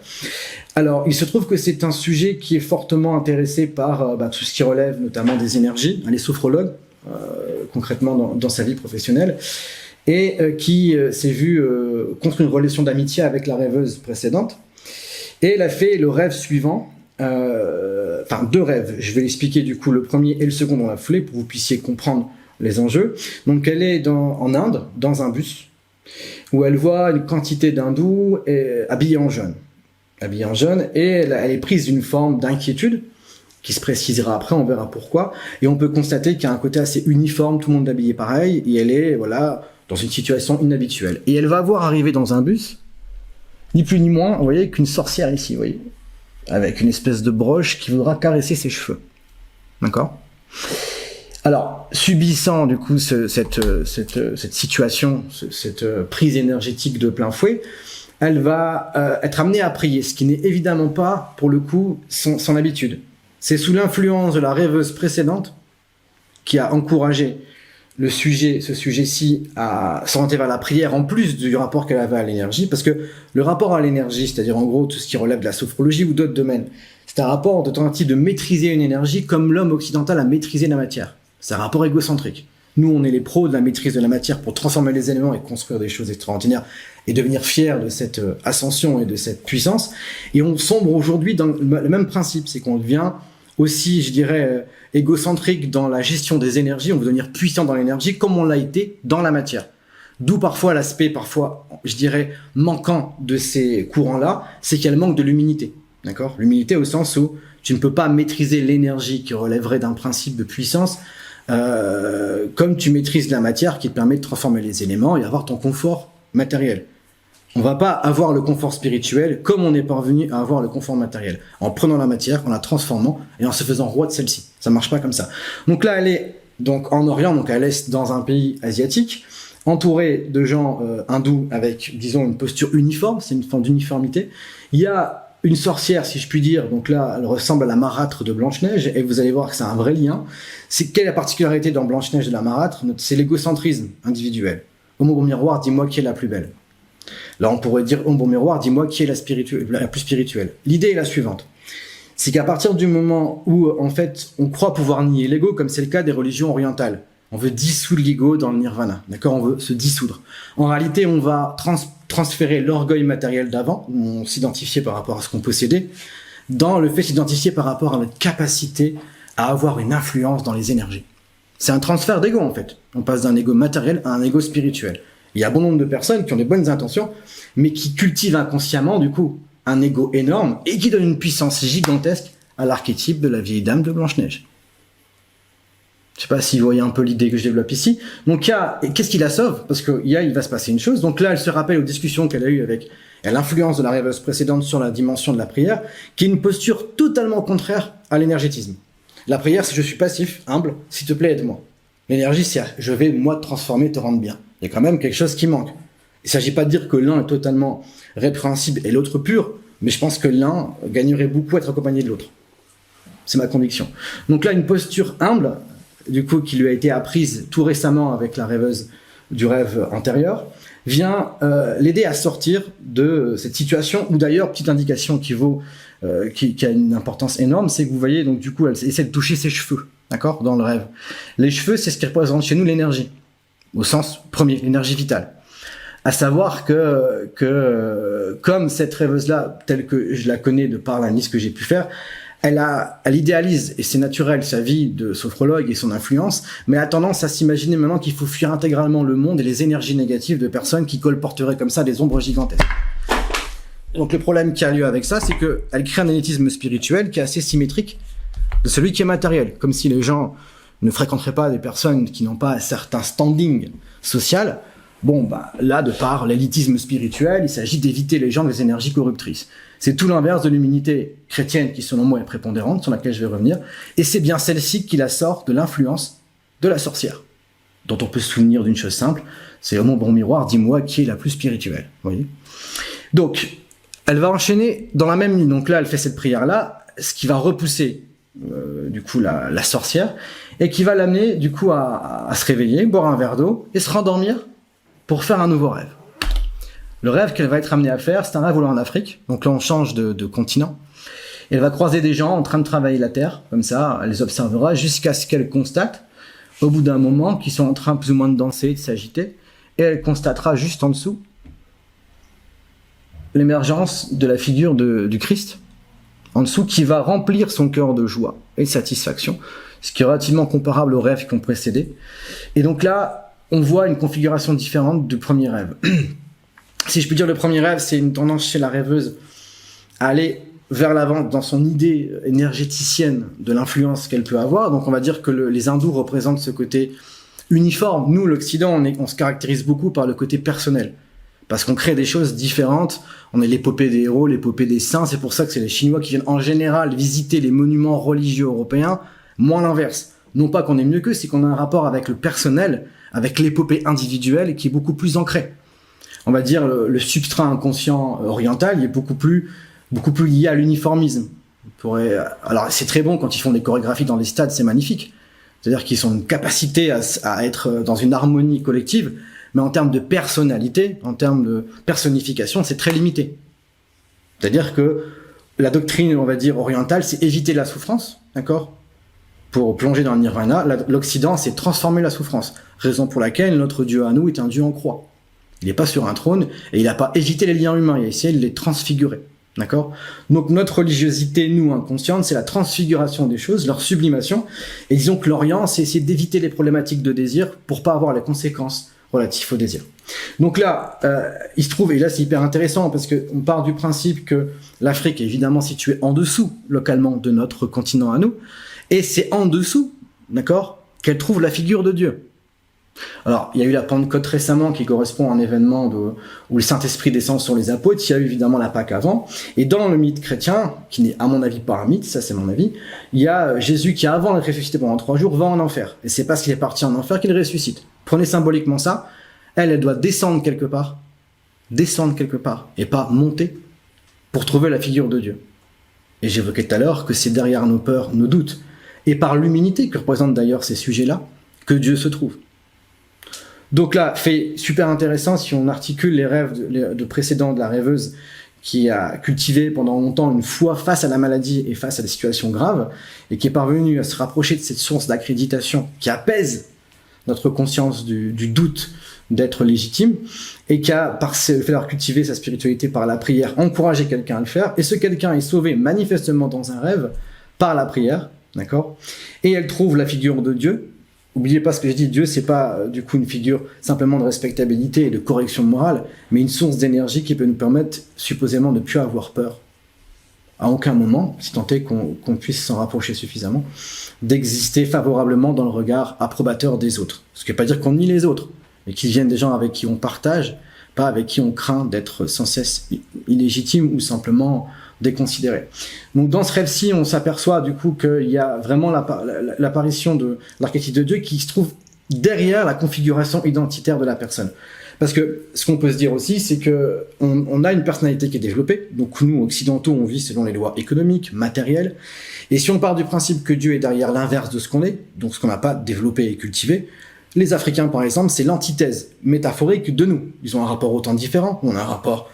Alors il se trouve que c'est un sujet qui est fortement intéressé par tout ce qui relève notamment des énergies, elle est sophrologue concrètement dans sa vie professionnelle, et qui s'est vu construire une relation d'amitié avec la rêveuse précédente, et elle a fait le rêve suivant. Deux rêves. Je vais l'expliquer du coup le premier et le second dans la foulée pour que vous puissiez comprendre les enjeux. Donc elle est en Inde, dans un bus, où elle voit une quantité d'hindous habillés en jaune. Et elle est prise d'une forme d'inquiétude, qui se précisera après, on verra pourquoi. Et on peut constater qu'il y a un côté assez uniforme, tout le monde habillé pareil, et elle est dans une situation inhabituelle. Et elle va voir arriver dans un bus, ni plus ni moins, vous voyez, qu'une sorcière ici, vous voyez, avec une espèce de broche qui voudra caresser ses cheveux. D'accord ? Alors, subissant du coup cette situation, cette prise énergétique de plein fouet, elle va être amenée à prier, ce qui n'est évidemment pas, pour le coup, son habitude. C'est sous l'influence de la rêveuse précédente qui a encouragé ce sujet-ci à s'orienter vers la prière, en plus du rapport qu'elle avait à l'énergie, parce que le rapport à l'énergie, c'est-à-dire en gros tout ce qui relève de la sophrologie ou d'autres domaines, c'est un rapport de tentative de maîtriser une énergie comme l'homme occidental a maîtrisé la matière. C'est un rapport égocentrique. Nous, on est les pros de la maîtrise de la matière pour transformer les éléments et construire des choses extraordinaires et devenir fiers de cette ascension et de cette puissance. Et on sombre aujourd'hui dans le même principe, c'est qu'on devient aussi, je dirais, égocentrique dans la gestion des énergies, on veut devenir puissant dans l'énergie comme on l'a été dans la matière. D'où parfois l'aspect, je dirais, manquant de ces courants-là, c'est qu'il y a le manque de l'humilité. D'accord ? L'humilité au sens où tu ne peux pas maîtriser l'énergie qui relèverait d'un principe de puissance comme tu maîtrises la matière qui te permet de transformer les éléments et avoir ton confort matériel. On va pas avoir le confort spirituel comme on est parvenu à avoir le confort matériel, en prenant la matière, en la transformant et en se faisant roi de celle-ci. Ça marche pas comme ça. Donc là, elle est donc en Orient, donc à l'est, dans un pays asiatique, entourée de gens hindous avec, disons, une posture uniforme, c'est une forme d'uniformité. Il y a une sorcière, si je puis dire, donc là, elle ressemble à la marâtre de Blanche-Neige, et vous allez voir que c'est un vrai lien. Quelle est la particularité dans Blanche-Neige et la marâtre ? C'est l'égocentrisme individuel. Ombre au miroir, dis-moi qui est la plus belle. Là, on pourrait dire, ombre au miroir, dis-moi qui est la plus spirituelle. L'idée est la suivante. C'est qu'à partir du moment où, en fait, on croit pouvoir nier l'ego, comme c'est le cas des religions orientales, on veut dissoudre l'ego dans le nirvana, d'accord ? On veut se dissoudre. En réalité, on va transférer l'orgueil matériel d'avant, on s'identifiait par rapport à ce qu'on possédait, dans le fait de s'identifier par rapport à notre capacité à avoir une influence dans les énergies. C'est un transfert d'ego, en fait. On passe d'un ego matériel à un ego spirituel. Il y a bon nombre de personnes qui ont des bonnes intentions, mais qui cultivent inconsciemment, du coup, un ego énorme et qui donnent une puissance gigantesque à l'archétype de la vieille dame de Blanche-Neige. Je sais pas si vous voyez un peu l'idée que je développe ici. Donc, qu'est-ce qui la sauve ? Parce il va se passer une chose. Donc là, elle se rappelle aux discussions qu'elle a eues avec l'influence de la rêveuse précédente sur la dimension de la prière, qui est une posture totalement contraire à l'énergétisme. La prière, c'est je suis passif, humble, s'il te plaît, aide-moi. L'énergie, c'est je vais, moi, te transformer, te rendre bien. Il y a quand même quelque chose qui manque. Il ne s'agit pas de dire que l'un est totalement répréhensible et l'autre pur, mais je pense que l'un gagnerait beaucoup à être accompagné de l'autre. C'est ma conviction. Donc là, une posture humble, du coup, qui lui a été apprise tout récemment avec la rêveuse du rêve antérieur, vient l'aider à sortir de cette situation, où d'ailleurs, petite indication qui a une importance énorme, c'est que vous voyez, donc du coup, elle essaie de toucher ses cheveux, d'accord, dans le rêve. Les cheveux, c'est ce qui représente chez nous l'énergie, au sens premier, l'énergie vitale. À savoir que comme cette rêveuse-là, telle que je la connais de par l'analyse que j'ai pu faire, elle idéalise, et c'est naturel, sa vie de sophrologue et son influence, mais elle a tendance à s'imaginer maintenant qu'il faut fuir intégralement le monde et les énergies négatives de personnes qui colporteraient comme ça des ombres gigantesques. Donc le problème qui a lieu avec ça, c'est qu'elle crée un magnétisme spirituel qui est assez symétrique de celui qui est matériel, comme si les gens ne fréquenteraient pas des personnes qui n'ont pas un certain standing social. Bon, là, de par l'élitisme spirituel, il s'agit d'éviter les gens des énergies corruptrices. C'est tout l'inverse de l'humilité chrétienne qui, selon moi, est prépondérante, sur laquelle je vais revenir. Et c'est bien celle-ci qui la sort de l'influence de la sorcière, dont on peut se souvenir d'une chose simple, c'est « Oh mon bon miroir, dis-moi qui est la plus spirituelle ». Vous voyez ? Donc, elle va enchaîner dans la même ligne. Donc là, elle fait cette prière-là, ce qui va repousser, du coup, la sorcière, et qui va l'amener, du coup, à se réveiller, boire un verre d'eau, et se rendormir pour faire un nouveau rêve. Le rêve qu'elle va être amenée à faire, c'est un rêve où elle est en Afrique. Donc là, on change de continent. Elle va croiser des gens en train de travailler la terre, comme ça, elle les observera jusqu'à ce qu'elle constate, au bout d'un moment, qu'ils sont en train plus ou moins de danser, de s'agiter, et elle constatera juste en dessous l'émergence de la figure du Christ, en dessous, qui va remplir son cœur de joie et de satisfaction, ce qui est relativement comparable aux rêves qui ont précédé. Et donc là, on voit une configuration différente du premier rêve. Si je puis dire, le premier rêve, c'est une tendance chez la rêveuse à aller vers l'avant dans son idée énergéticienne de l'influence qu'elle peut avoir. Donc on va dire que les hindous représentent ce côté uniforme. Nous, l'Occident, on se caractérise beaucoup par le côté personnel, parce qu'on crée des choses différentes. On est l'épopée des héros, l'épopée des saints. C'est pour ça que c'est les Chinois qui viennent en général visiter les monuments religieux européens, moins l'inverse. Non pas qu'on est mieux qu'eux, c'est qu'on a un rapport avec le personnel, avec l'épopée individuelle qui est beaucoup plus ancrée. On va dire le substrat inconscient oriental, il est beaucoup plus lié à l'uniformisme. Alors c'est très bon quand ils font des chorégraphies dans les stades, c'est magnifique. C'est-à-dire qu'ils ont une capacité à être dans une harmonie collective, mais en termes de personnalité, en termes de personnification, c'est très limité. C'est-à-dire que la doctrine, on va dire, orientale, c'est éviter la souffrance, d'accord ? Pour plonger dans le nirvana, l'Occident, c'est transformer la souffrance. Raison pour laquelle notre Dieu à nous est un Dieu en croix. Il n'est pas sur un trône et il n'a pas évité les liens humains, il a essayé de les transfigurer. D'accord? Donc notre religiosité, nous, inconsciente, c'est la transfiguration des choses, leur sublimation. Et disons que l'Orient, c'est essayer d'éviter les problématiques de désir pour pas avoir les conséquences relatives au désir. Donc là, il se trouve, et là c'est hyper intéressant, parce qu'on part du principe que l'Afrique est évidemment située en dessous, localement, de notre continent à nous, et c'est en dessous, d'accord, qu'elle trouve la figure de Dieu. Alors, il y a eu la Pentecôte récemment qui correspond à un événement où le Saint-Esprit descend sur les apôtres. Il y a eu évidemment la Pâque avant. Et dans le mythe chrétien, qui n'est à mon avis pas un mythe, ça c'est mon avis, il y a Jésus qui, avant d'être ressuscité pendant 3 jours, va en enfer. Et c'est parce qu'il est parti en enfer qu'il ressuscite. Prenez symboliquement ça. Elle doit descendre quelque part, et pas monter pour trouver la figure de Dieu. Et j'évoquais tout à l'heure que c'est derrière nos peurs, nos doutes, et par l'humilité que représentent d'ailleurs ces sujets-là, que Dieu se trouve. Donc là, fait super intéressant si on articule les rêves de précédents de la rêveuse qui a cultivé pendant longtemps une foi face à la maladie et face à des situations graves, et qui est parvenue à se rapprocher de cette source d'accréditation qui apaise notre conscience du doute d'être légitime, et qui a, par le fait d'avoir cultivé sa spiritualité par la prière, encouragé quelqu'un à le faire, et ce quelqu'un est sauvé manifestement dans un rêve par la prière, d'accord? Et elle trouve la figure de Dieu. N'oubliez pas ce que je dis, Dieu, c'est pas du coup une figure simplement de respectabilité et de correction morale, mais une source d'énergie qui peut nous permettre supposément de ne plus avoir peur, à aucun moment, si tant est qu'on puisse s'en rapprocher suffisamment, d'exister favorablement dans le regard approbateur des autres. Ce qui ne veut pas dire qu'on nie les autres, mais qu'ils viennent des gens avec qui on partage, pas avec qui on craint d'être sans cesse illégitime ou simplement déconsidéré. Donc dans ce rêve-ci, on s'aperçoit du coup qu'il y a vraiment l'apparition de l'archétype de Dieu qui se trouve derrière la configuration identitaire de la personne. Parce que ce qu'on peut se dire aussi, c'est que on a une personnalité qui est développée. Donc nous, occidentaux, on vit selon les lois économiques, matérielles. Et si on part du principe que Dieu est derrière l'inverse de ce qu'on est, donc ce qu'on n'a pas développé et cultivé, les Africains, par exemple, c'est l'antithèse métaphorique de nous. Ils ont un rapport autant différent. On a un rapport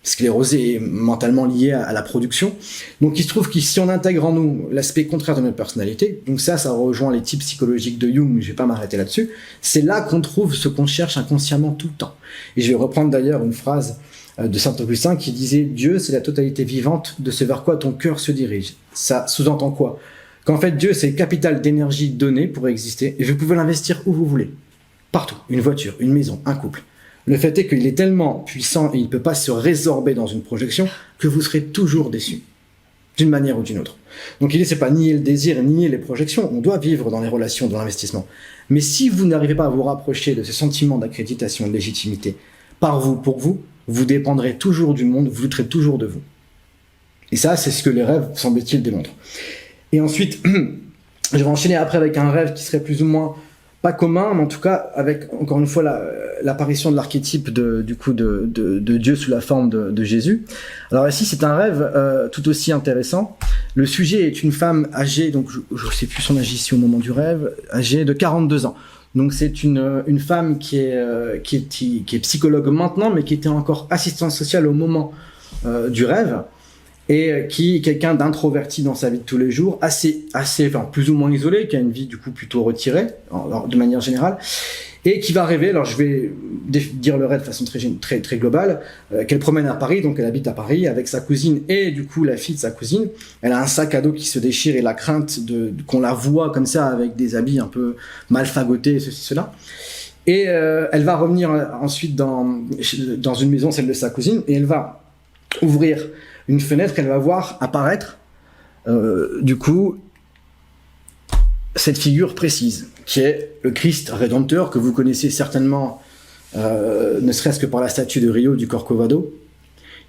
sclérosé et mentalement lié à la production. Donc il se trouve que si on intègre en nous l'aspect contraire de notre personnalité, donc ça rejoint les types psychologiques de Jung, mais je vais pas m'arrêter là-dessus, c'est là qu'on trouve ce qu'on cherche inconsciemment tout le temps. Et je vais reprendre d'ailleurs une phrase de Saint-Augustin qui disait « Dieu, c'est la totalité vivante de ce vers quoi ton cœur se dirige ». Ça sous-entend quoi? Qu'en fait Dieu, c'est le capital d'énergie donné pour exister, et vous pouvez l'investir où vous voulez. Partout. Une voiture, une maison, un couple. Le fait est qu'il est tellement puissant et il ne peut pas se résorber dans une projection que vous serez toujours déçu, d'une manière ou d'une autre. Donc l'idée, c'est pas nier le désir, nier les projections. On doit vivre dans les relations de l'investissement. Mais si vous n'arrivez pas à vous rapprocher de ce sentiment d'accréditation, de légitimité, par vous, pour vous, vous dépendrez toujours du monde, vous douterez toujours de vous. Et ça, c'est ce que les rêves, semble-t-il, démontrent. Et ensuite, je vais enchaîner après avec un rêve qui serait plus ou moins pas commun, mais en tout cas avec, encore une fois, l'apparition de l'archétype de Dieu sous la forme de Jésus. Alors ici, c'est un rêve tout aussi intéressant. Le sujet est une femme âgée, donc je ne sais plus son âge ici au moment du rêve, âgée de 42 ans. Donc c'est une femme qui est psychologue maintenant, mais qui était encore assistante sociale au moment du rêve, et qui est quelqu'un d'introverti dans sa vie de tous les jours, enfin, plus ou moins isolé, qui a une vie du coup plutôt retirée, de manière générale, et qui va rêver, alors je vais dire le rêve de façon très globale, qu'elle promène à Paris, donc elle habite à Paris avec sa cousine et du coup la fille de sa cousine. Elle a un sac à dos qui se déchire et la crainte qu'on la voit comme ça avec des habits un peu mal fagotés, ceci, cela. Et elle va revenir ensuite dans une maison, celle de sa cousine, et elle va ouvrir une fenêtre, elle va voir apparaître du coup cette figure précise qui est le Christ Rédempteur, que vous connaissez certainement ne serait-ce que par la statue de Rio du Corcovado,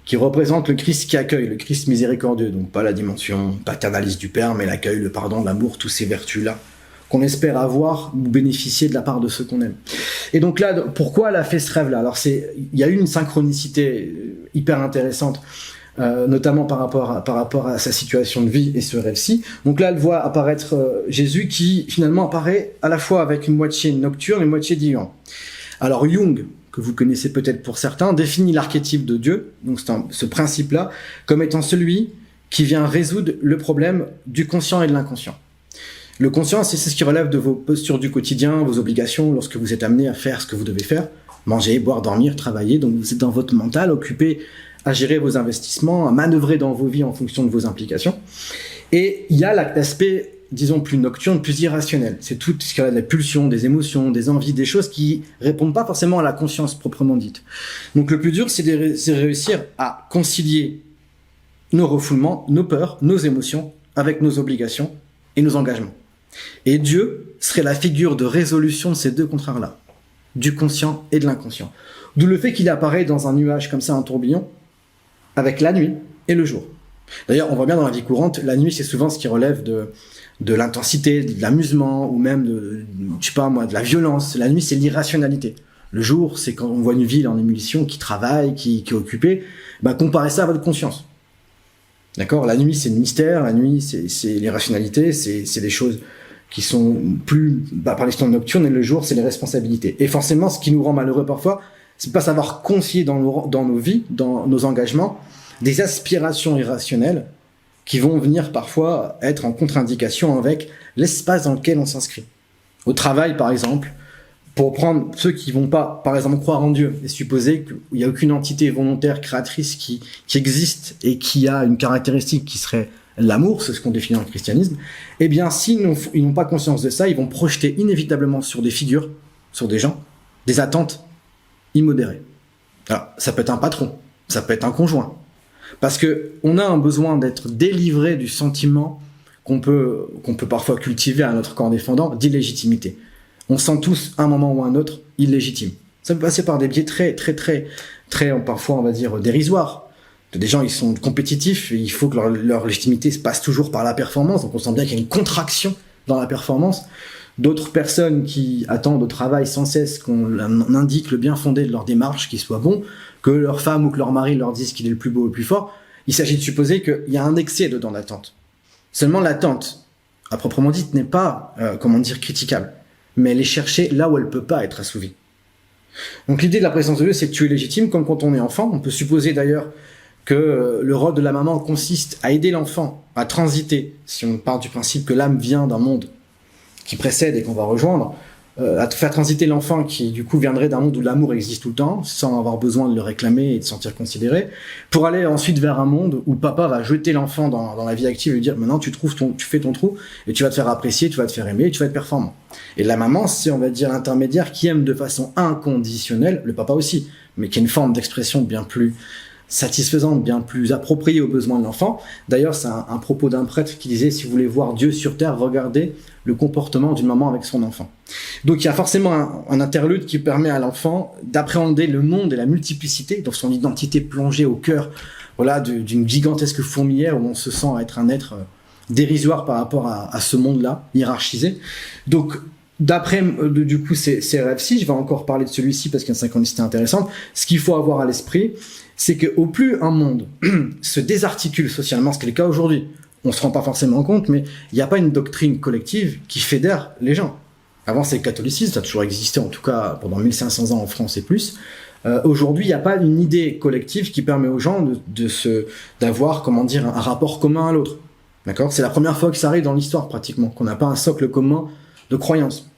qui représente le Christ qui accueille, le Christ miséricordieux, donc pas la dimension paternaliste du Père, mais l'accueil, le pardon, l'amour, toutes ces vertus-là qu'on espère avoir ou bénéficier de la part de ceux qu'on aime. Et donc là, pourquoi elle a fait ce rêve-là? Alors il y a eu une synchronicité hyper intéressante, notamment par rapport à sa situation de vie et ce rêve-ci. Donc là, elle voit apparaître Jésus qui finalement apparaît à la fois avec une moitié nocturne et une moitié diurne. Alors Jung, que vous connaissez peut-être pour certains, définit l'archétype de Dieu, donc ce principe-là, comme étant celui qui vient résoudre le problème du conscient et de l'inconscient. Le conscient, c'est ce qui relève de vos postures du quotidien, vos obligations, lorsque vous êtes amené à faire ce que vous devez faire, manger, boire, dormir, travailler, donc vous êtes dans votre mental, occupé à gérer vos investissements, à manœuvrer dans vos vies en fonction de vos implications. Et il y a l'aspect, disons, plus nocturne, plus irrationnel. C'est tout ce qu'il y a des pulsions, des émotions, des envies, des choses qui répondent pas forcément à la conscience proprement dite. Donc le plus dur, c'est de réussir à concilier nos refoulements, nos peurs, nos émotions avec nos obligations et nos engagements. Et Dieu serait la figure de résolution de ces deux contraires-là, du conscient et de l'inconscient. D'où le fait qu'il apparaît dans un nuage comme ça, un tourbillon, avec la nuit et le jour. D'ailleurs, on voit bien dans la vie courante, la nuit, c'est souvent ce qui relève de l'intensité, de l'amusement, ou même de la violence. La nuit, c'est l'irrationalité. Le jour, c'est quand on voit une ville en ébullition, qui travaille, qui est occupée, comparez ça à votre conscience. D'accord ? La nuit, c'est le mystère, la nuit, c'est l'irrationalité, c'est des choses qui sont plus par l'histoire nocturne, et le jour, c'est les responsabilités. Et forcément, ce qui nous rend malheureux parfois, c'est pas savoir concilier dans nos vies, dans nos engagements, des aspirations irrationnelles qui vont venir parfois être en contre-indication avec l'espace dans lequel on s'inscrit. Au travail, par exemple, pour prendre ceux qui vont pas, par exemple, croire en Dieu et supposer qu'il n'y a aucune entité volontaire, créatrice qui existe et qui a une caractéristique qui serait l'amour, c'est ce qu'on définit dans le christianisme, eh bien, s'ils n'ont pas conscience de ça, ils vont projeter inévitablement sur des figures, sur des gens, des attentes immodérées. Alors, ça peut être un patron, ça peut être un conjoint, parce que on a un besoin d'être délivré du sentiment qu'on peut parfois cultiver à notre corps défendant d'illégitimité. On sent tous, à un moment ou à un autre, illégitime. Ça peut passer par des biais très, parfois, on va dire, dérisoires. Des gens, ils sont compétitifs, et il faut que leur légitimité se passe toujours par la performance, donc on sent bien qu'il y a une contraction dans la performance. D'autres personnes qui attendent au travail sans cesse qu'on indique le bien fondé de leur démarche, qu'il soit bon, que leur femme ou que leur mari leur dise qu'il est le plus beau, le plus fort. Il s'agit de supposer qu'il y a un excès dedans d'attente. Seulement l'attente, à proprement dite, n'est pas, critiquable, mais elle est cherchée là où elle peut pas être assouvie. Donc l'idée de la présence de Dieu, c'est que tu es légitime, comme quand on est enfant. On peut supposer d'ailleurs que le rôle de la maman consiste à aider l'enfant à transiter, si on part du principe que l'âme vient d'un monde qui précède et qu'on va rejoindre, à faire transiter l'enfant qui du coup viendrait d'un monde où l'amour existe tout le temps, sans avoir besoin de le réclamer et de se sentir considéré, pour aller ensuite vers un monde où papa va jeter l'enfant dans la vie active et lui dire maintenant tu fais ton trou et tu vas te faire apprécier, tu vas te faire aimer et tu vas être performant. Et la maman, c'est on va dire l'intermédiaire qui aime de façon inconditionnelle, le papa aussi, mais qui a une forme d'expression bien plus satisfaisante, bien plus appropriée aux besoins de l'enfant. D'ailleurs, c'est un propos d'un prêtre qui disait « Si vous voulez voir Dieu sur terre, regardez le comportement d'une maman avec son enfant ». Donc il y a forcément un interlude qui permet à l'enfant d'appréhender le monde et la multiplicité, donc son identité plongée au cœur d'une gigantesque fourmilière où on se sent être un être dérisoire par rapport à ce monde-là, hiérarchisé. Donc d'après du coup ces rêves-ci, je vais encore parler de celui-ci parce qu'il y a une synchronicité intéressante, ce qu'il faut avoir à l'esprit, c'est qu'au plus un monde se désarticule socialement, ce qui est le cas aujourd'hui, on se rend pas forcément compte, mais il n'y a pas une doctrine collective qui fédère les gens. Avant, c'est le catholicisme, ça a toujours existé, en tout cas pendant 1500 ans en France et plus. Aujourd'hui, il n'y a pas une idée collective qui permet aux gens d'avoir, un rapport commun à l'autre. D'accord ? C'est la première fois que ça arrive dans l'histoire, pratiquement, qu'on n'a pas un socle commun de croyances.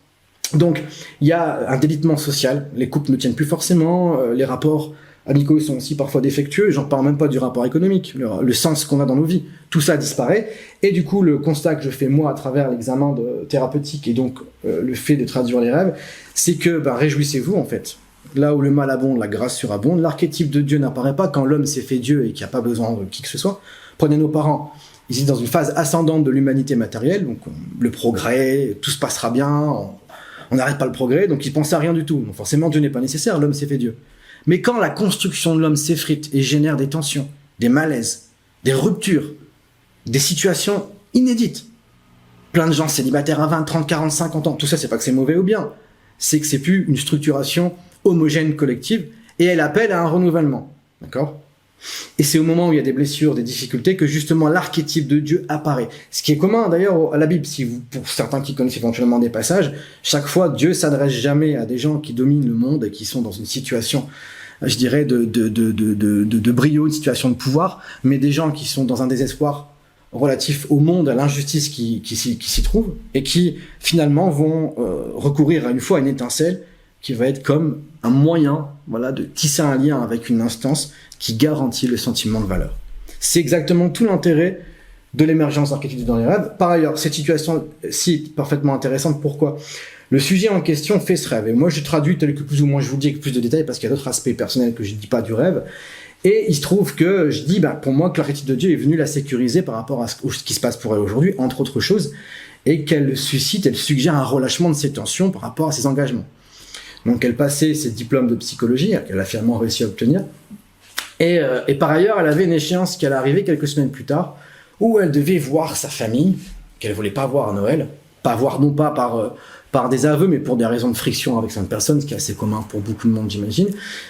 Donc, il y a un délitement social, les couples ne tiennent plus forcément, les rapports amicaux sont aussi parfois défectueux, j'en parle même pas du rapport économique, le sens qu'on a dans nos vies, tout ça disparaît, et du coup le constat que je fais moi à travers l'examen thérapeutique et donc le fait de traduire les rêves, c'est que réjouissez-vous en fait, là où le mal abonde, la grâce surabonde, l'archétype de Dieu n'apparaît pas quand l'homme s'est fait Dieu et qu'il n'y a pas besoin de qui que ce soit. Prenez nos parents, ils étaient dans une phase ascendante de l'humanité matérielle, donc le progrès, tout se passera bien, on n'arrête pas le progrès, donc ils pensaient à rien du tout, donc forcément Dieu n'est pas nécessaire, l'homme s'est fait Dieu. Mais quand la construction de l'homme s'effrite et génère des tensions, des malaises, des ruptures, des situations inédites, plein de gens célibataires à 20, 30, 40, 50 ans, tout ça c'est pas que c'est mauvais ou bien, c'est que c'est plus une structuration homogène collective et elle appelle à un renouvellement, d'accord ? Et c'est au moment où il y a des blessures, des difficultés que justement l'archétype de Dieu apparaît. Ce qui est commun d'ailleurs à la Bible, pour certains qui connaissent éventuellement des passages, chaque fois Dieu s'adresse jamais à des gens qui dominent le monde et qui sont dans une situation, je dirais, de brio, une situation de pouvoir, mais des gens qui sont dans un désespoir relatif au monde, à l'injustice qui s'y trouve, et qui finalement vont recourir à une fois à une étincelle qui va être comme un moyen, voilà, de tisser un lien avec une instance qui garantit le sentiment de valeur. C'est exactement tout l'intérêt de l'émergence d'archétypes dans les rêves. Par ailleurs, cette situation-ci est parfaitement intéressante. Pourquoi ? Le sujet en question fait ce rêve. Et moi, je traduis tel que plus ou moins je vous dis avec plus de détails parce qu'il y a d'autres aspects personnels que je ne dis pas du rêve. Et il se trouve que je dis, pour moi, que l'archétype de Dieu est venu la sécuriser par rapport à ce qui se passe pour elle aujourd'hui, entre autres choses, et qu'elle suggère un relâchement de ses tensions par rapport à ses engagements. Donc, elle passait ses diplômes de psychologie, qu'elle a finalement réussi à obtenir. Et par ailleurs, elle avait une échéance qui allait arriver quelques semaines plus tard, où elle devait voir sa famille, qu'elle ne voulait pas voir à Noël, pas voir non pas par des aveux, mais pour des raisons de friction avec certaines personnes, ce qui est assez commun pour beaucoup de monde, j'imagine.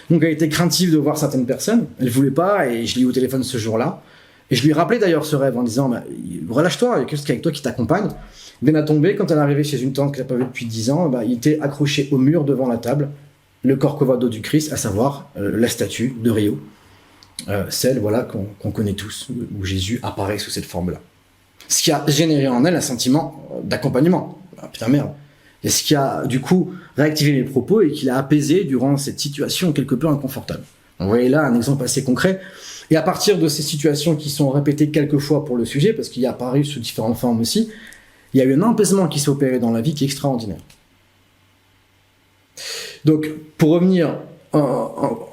Donc elle était craintive de voir certaines personnes, elle ne voulait pas, et je l'ai eu au téléphone ce jour-là. Et je lui ai rappelé d'ailleurs ce rêve en disant relâche-toi, il y a quelque chose avec toi qui t'accompagne. Bien à tomber, quand elle est arrivée chez une tante qu'elle n'a pas vue depuis 10 ans, il était accroché au mur devant la table, le Corcovado du Christ, à savoir la statue de Rio, celle qu'on connaît tous, où Jésus apparaît sous cette forme-là. Ce qui a généré en elle un sentiment d'accompagnement. Ah, putain merde. Et ce qui a du coup réactivé mes propos et qui l'a apaisé durant cette situation quelque peu inconfortable. Donc, vous voyez là un exemple assez concret. Et à partir de ces situations qui sont répétées quelques fois pour le sujet, parce qu'il est apparu sous différentes formes aussi, il y a eu un apaisement qui s'est opéré dans la vie qui est extraordinaire. Donc, pour revenir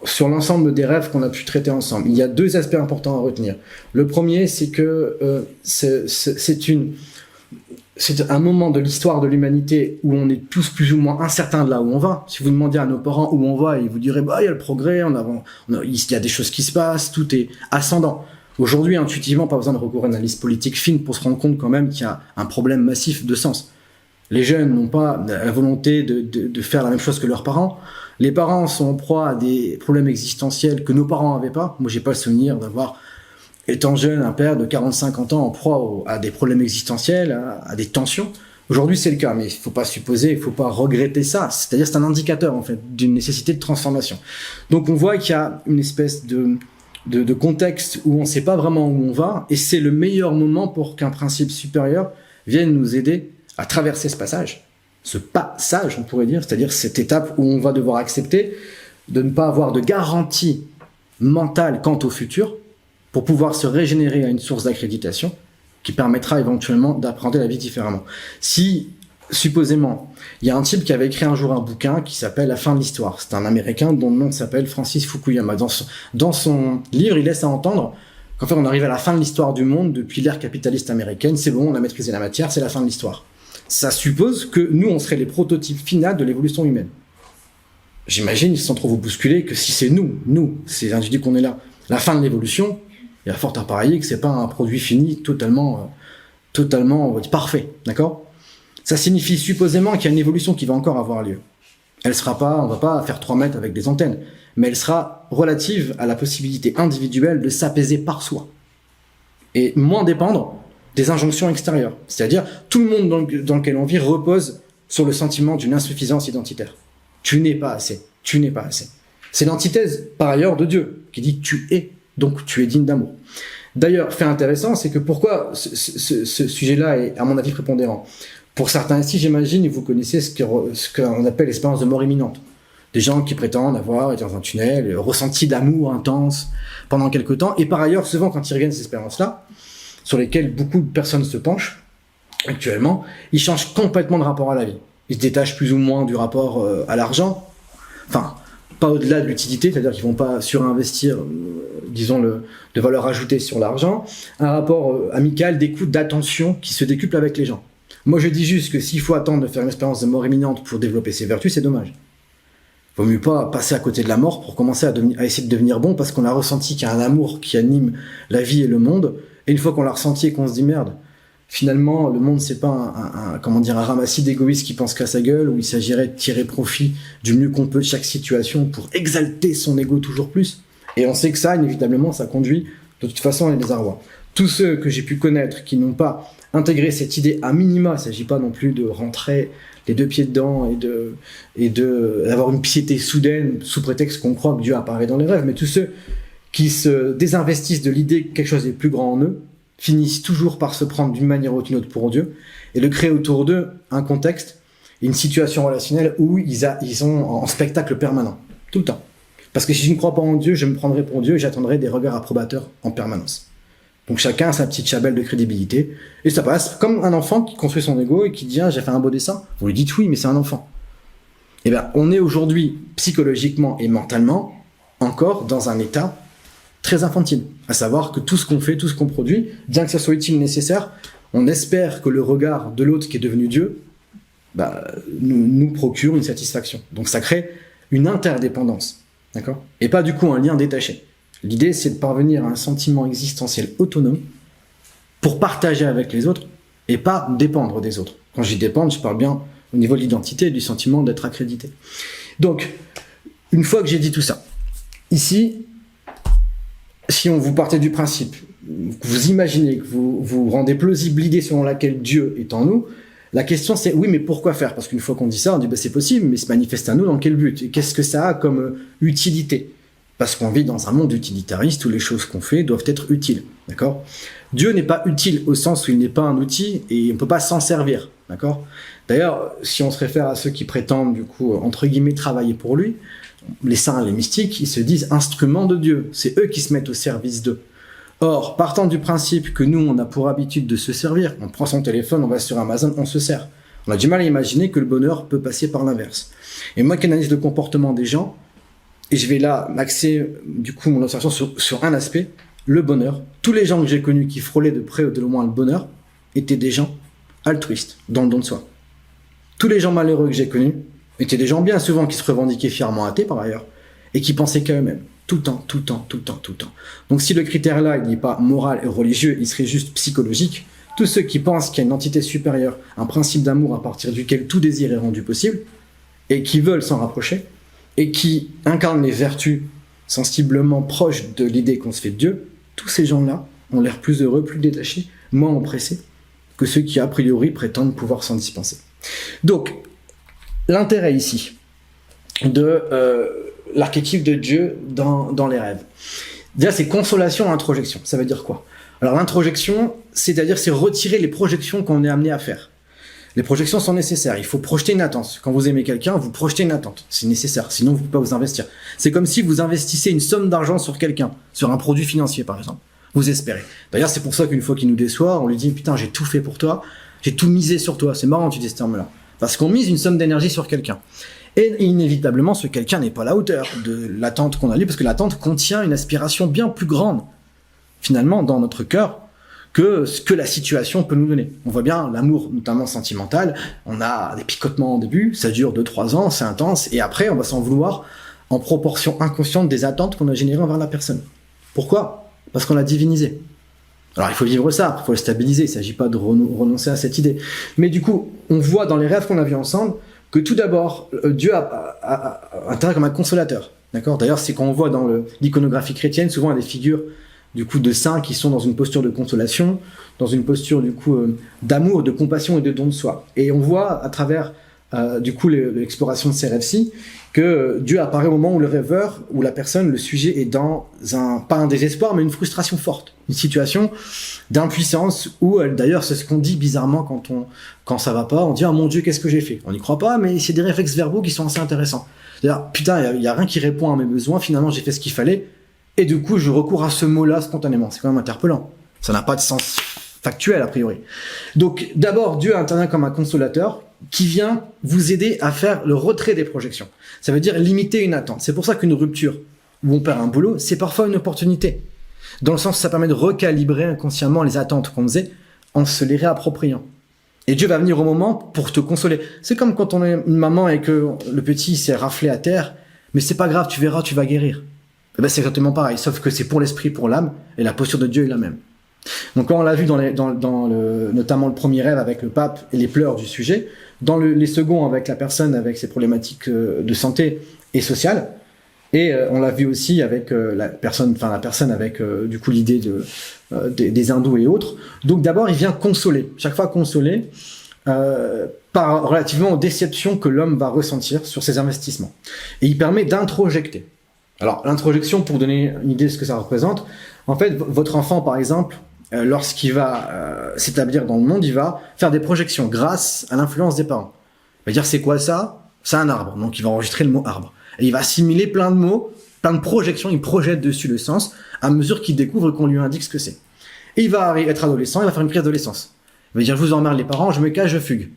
sur l'ensemble des rêves qu'on a pu traiter ensemble, il y a 2 aspects importants à retenir. Le premier, c'est que c'est un moment de l'histoire de l'humanité où on est tous plus ou moins incertains de là où on va. Si vous demandiez à nos parents où on va, ils vous diraient il y a le progrès, il y a des choses qui se passent, tout est ascendant. Aujourd'hui, intuitivement, pas besoin de recourir à une analyse politique fine pour se rendre compte quand même qu'il y a un problème massif de sens. Les jeunes n'ont pas la volonté de faire la même chose que leurs parents. Les parents sont en proie à des problèmes existentiels que nos parents n'avaient pas. Moi, j'ai pas le souvenir d'avoir, étant jeune, un père de 40-50 ans en proie à des problèmes existentiels, à des tensions. Aujourd'hui, c'est le cas, mais il faut pas supposer, il faut pas regretter ça. C'est-à-dire, c'est un indicateur, en fait, d'une nécessité de transformation. Donc, on voit qu'il y a une espèce de contexte où on sait pas vraiment où on va, et c'est le meilleur moment pour qu'un principe supérieur vienne nous aider à traverser ce passage, on pourrait dire, c'est-à-dire cette étape où on va devoir accepter de ne pas avoir de garantie mentale quant au futur pour pouvoir se régénérer à une source d'accréditation qui permettra éventuellement d'appréhender la vie différemment. Si, supposément, il y a un type qui avait écrit un jour un bouquin qui s'appelle La fin de l'histoire, c'est un Américain dont le nom s'appelle Francis Fukuyama. Dans son livre, il laisse à entendre qu'en fait on arrive à la fin de l'histoire du monde depuis l'ère capitaliste américaine, c'est bon, on a maîtrisé la matière, c'est la fin de l'histoire. Ça suppose que nous, on serait les prototypes finaux de l'évolution humaine. J'imagine, sans trop vous bousculer, que si c'est nous, ces individus qu'on est là, la fin de l'évolution, il y a fort à parier que c'est pas un produit fini totalement parfait, d'accord ? Ça signifie supposément qu'il y a une évolution qui va encore avoir lieu. Elle sera pas, on va pas faire 3 mètres avec des antennes, mais elle sera relative à la possibilité individuelle de s'apaiser par soi. Et moins dépendre des injonctions extérieures. C'est-à-dire, tout le monde dans lequel on vit repose sur le sentiment d'une insuffisance identitaire. Tu n'es pas assez. C'est l'antithèse, par ailleurs, de Dieu, qui dit tu es, donc tu es digne d'amour. D'ailleurs, fait intéressant, c'est que pourquoi ce sujet-là est, à mon avis, prépondérant. Pour certains ici, j'imagine, vous connaissez ce qu'on appelle l'expérience de mort imminente. Des gens qui prétendent avoir été dans un tunnel, ressenti d'amour intense pendant quelque temps, et par ailleurs, souvent, quand ils reviennent ces expériences-là, sur lesquelles beaucoup de personnes se penchent actuellement, ils changent complètement de rapport à la vie. Ils se détachent plus ou moins du rapport à l'argent, enfin, pas au-delà de l'utilité, c'est-à-dire qu'ils vont pas surinvestir, de valeur ajoutée sur l'argent, un rapport amical, d'écoute, d'attention qui se décuple avec les gens. Moi, je dis juste que s'il faut attendre de faire une expérience de mort imminente pour développer ses vertus, c'est dommage. Vaut mieux pas passer à côté de la mort pour commencer à essayer de devenir bon parce qu'on a ressenti qu'il y a un amour qui anime la vie et le monde. Et une fois qu'on l'a ressenti et qu'on se dit merde, finalement, le monde, c'est pas un ramassis d'égoïstes qui pensent qu'à sa gueule, où il s'agirait de tirer profit du mieux qu'on peut de chaque situation pour exalter son ego toujours plus. Et on sait que ça, inévitablement, ça conduit de toute façon à des désarroi. Tous ceux que j'ai pu connaître qui n'ont pas intégré cette idée à minima, il ne s'agit pas non plus de rentrer les 2 pieds dedans et d'avoir une piété soudaine sous prétexte qu'on croit que Dieu apparaît dans les rêves, mais tous ceux qui se désinvestissent de l'idée que quelque chose est plus grand en eux, finissent toujours par se prendre d'une manière ou d'une autre pour Dieu, et de créer autour d'eux un contexte une situation relationnelle où ils sont en spectacle permanent, tout le temps. Parce que si je ne crois pas en Dieu, je me prendrai pour Dieu et j'attendrai des regards approbateurs en permanence. Donc chacun a sa petite chabelle de crédibilité. Et ça passe comme un enfant qui construit son ego et qui dit « Ah, j'ai fait un beau dessin ». Vous lui dites « Oui, mais c'est un enfant ». Eh bien, on est aujourd'hui, psychologiquement et mentalement, encore dans un état très infantile. À savoir que tout ce qu'on fait, tout ce qu'on produit, bien que ça soit utile, nécessaire, on espère que le regard de l'autre qui est devenu Dieu nous procure une satisfaction. Donc ça crée une interdépendance. D'accord ? Et pas du coup un lien détaché. L'idée, c'est de parvenir à un sentiment existentiel autonome pour partager avec les autres et pas dépendre des autres. Quand je dis dépendre, je parle bien au niveau de l'identité et du sentiment d'être accrédité. Donc, une fois que j'ai dit tout ça, ici, si on vous partez du principe, que vous imaginez, que vous rendez plausible l'idée selon laquelle Dieu est en nous, la question c'est, oui, mais pourquoi faire ? Parce qu'une fois qu'on dit ça, on dit, c'est possible, mais se manifeste à nous dans quel but ? Et qu'est-ce que ça a comme utilité ? Parce qu'on vit dans un monde utilitariste où les choses qu'on fait doivent être utiles, d'accord ? Dieu n'est pas utile au sens où il n'est pas un outil et on ne peut pas s'en servir, d'accord ? D'ailleurs, si on se réfère à ceux qui prétendent, du coup, entre guillemets, travailler pour lui, les saints, les mystiques, ils se disent instruments de Dieu. C'est eux qui se mettent au service d'eux. Or, partant du principe que nous, on a pour habitude de se servir, on prend son téléphone, on va sur Amazon, on se sert. On a du mal à imaginer que le bonheur peut passer par l'inverse. Et moi qui analyse le comportement des gens, et je vais là m'axer, du coup, mon observation sur un aspect, le bonheur. Tous les gens que j'ai connus qui frôlaient de près ou de loin le bonheur étaient des gens altruistes, dans le don de soi. Tous les gens malheureux que j'ai connus étaient des gens bien souvent qui se revendiquaient fièrement athées par ailleurs, et qui pensaient qu'à eux-mêmes. Tout le temps, tout le temps, tout le temps, tout le temps. Donc si le critère-là, il n'est pas moral et religieux, il serait juste psychologique, tous ceux qui pensent qu'il y a une entité supérieure, un principe d'amour à partir duquel tout désir est rendu possible, et qui veulent s'en rapprocher, et qui incarnent les vertus sensiblement proches de l'idée qu'on se fait de Dieu, tous ces gens-là ont l'air plus heureux, plus détachés, moins oppressés que ceux qui, a priori, prétendent pouvoir s'en dispenser. Donc, l'intérêt ici de l'archétype de Dieu dans les rêves. Déjà, c'est consolation, introjection. Ça veut dire quoi ? Alors, l'introjection, c'est-à-dire c'est retirer les projections qu'on est amené à faire. Les projections sont nécessaires. Il faut projeter une attente. Quand vous aimez quelqu'un, vous projetez une attente. C'est nécessaire. Sinon, vous ne pouvez pas vous investir. C'est comme si vous investissez une somme d'argent sur quelqu'un, sur un produit financier, par exemple. Vous espérez. D'ailleurs, c'est pour ça qu'une fois qu'il nous déçoit, on lui dit « Putain, j'ai tout fait pour toi. J'ai tout misé sur toi. » C'est marrant, tu dis ce terme-là. Parce qu'on mise une somme d'énergie sur quelqu'un. Et inévitablement, ce quelqu'un n'est pas à la hauteur de l'attente qu'on a eue, parce que l'attente contient une aspiration bien plus grande, finalement, dans notre cœur, que ce que la situation peut nous donner. On voit bien l'amour, notamment sentimental, on a des picotements au début, ça dure 2-3 ans, c'est intense, et après on va s'en vouloir en proportion inconsciente des attentes qu'on a générées envers la personne. Pourquoi ? Parce qu'on l'a divinisé. Alors il faut vivre ça, il faut le stabiliser, il ne s'agit pas de renoncer à cette idée. Mais du coup, on voit dans les rêves qu'on a vus ensemble que tout d'abord, Dieu a intérêt comme un consolateur. D'accord ? D'ailleurs, c'est quand on voit dans l'iconographie chrétienne, souvent il y a des figures du coup de saints qui sont dans une posture de consolation, dans une posture du coup d'amour, de compassion et de don de soi. Et on voit à travers du coup l'exploration de ces rêves-ci que Dieu apparaît au moment où le rêveur, où la personne, le sujet est dans pas un désespoir, mais une frustration forte, une situation d'impuissance où d'ailleurs c'est ce qu'on dit bizarrement quand ça va pas, on dit « Ah mon Dieu, qu'est-ce que j'ai fait ?» On n'y croit pas, mais c'est des réflexes verbaux qui sont assez intéressants. C'est-à-dire « Putain, il y a rien qui répond à mes besoins, finalement j'ai fait ce qu'il fallait ». Et du coup, je recours à ce mot-là spontanément. C'est quand même interpellant. Ça n'a pas de sens factuel, a priori. Donc, d'abord, Dieu intervient comme un consolateur qui vient vous aider à faire le retrait des projections. Ça veut dire limiter une attente. C'est pour ça qu'une rupture où on perd un boulot, c'est parfois une opportunité. Dans le sens où ça permet de recalibrer inconsciemment les attentes qu'on faisait en se les réappropriant. Et Dieu va venir au moment pour te consoler. C'est comme quand on est une maman et que le petit s'est raflé à terre. Mais c'est pas grave, tu verras, tu vas guérir. Eh ben c'est exactement pareil, sauf que c'est pour l'esprit, pour l'âme, et la posture de Dieu est la même. Donc là, on l'a vu notamment le premier rêve avec le pape et les pleurs du sujet, dans les seconds avec la personne avec ses problématiques de santé et sociales, et on l'a vu aussi avec la personne avec du coup l'idée des hindous et autres. Donc d'abord, il vient consoler, chaque fois consoler, relativement aux déceptions que l'homme va ressentir sur ses investissements. Et il permet d'introjecter. Alors, l'introjection, pour donner une idée de ce que ça représente, en fait, votre enfant, par exemple, lorsqu'il va s'établir dans le monde, il va faire des projections grâce à l'influence des parents. Il va dire c'est quoi ça? C'est un arbre. Donc il va enregistrer le mot arbre. Et il va assimiler plein de mots, plein de projections, il projette dessus le sens à mesure qu'il découvre qu'on lui indique ce que c'est. Et il va être adolescent, il va faire une crise d'adolescence. Il va dire je vous emmerde les parents, je me cache, je fugue.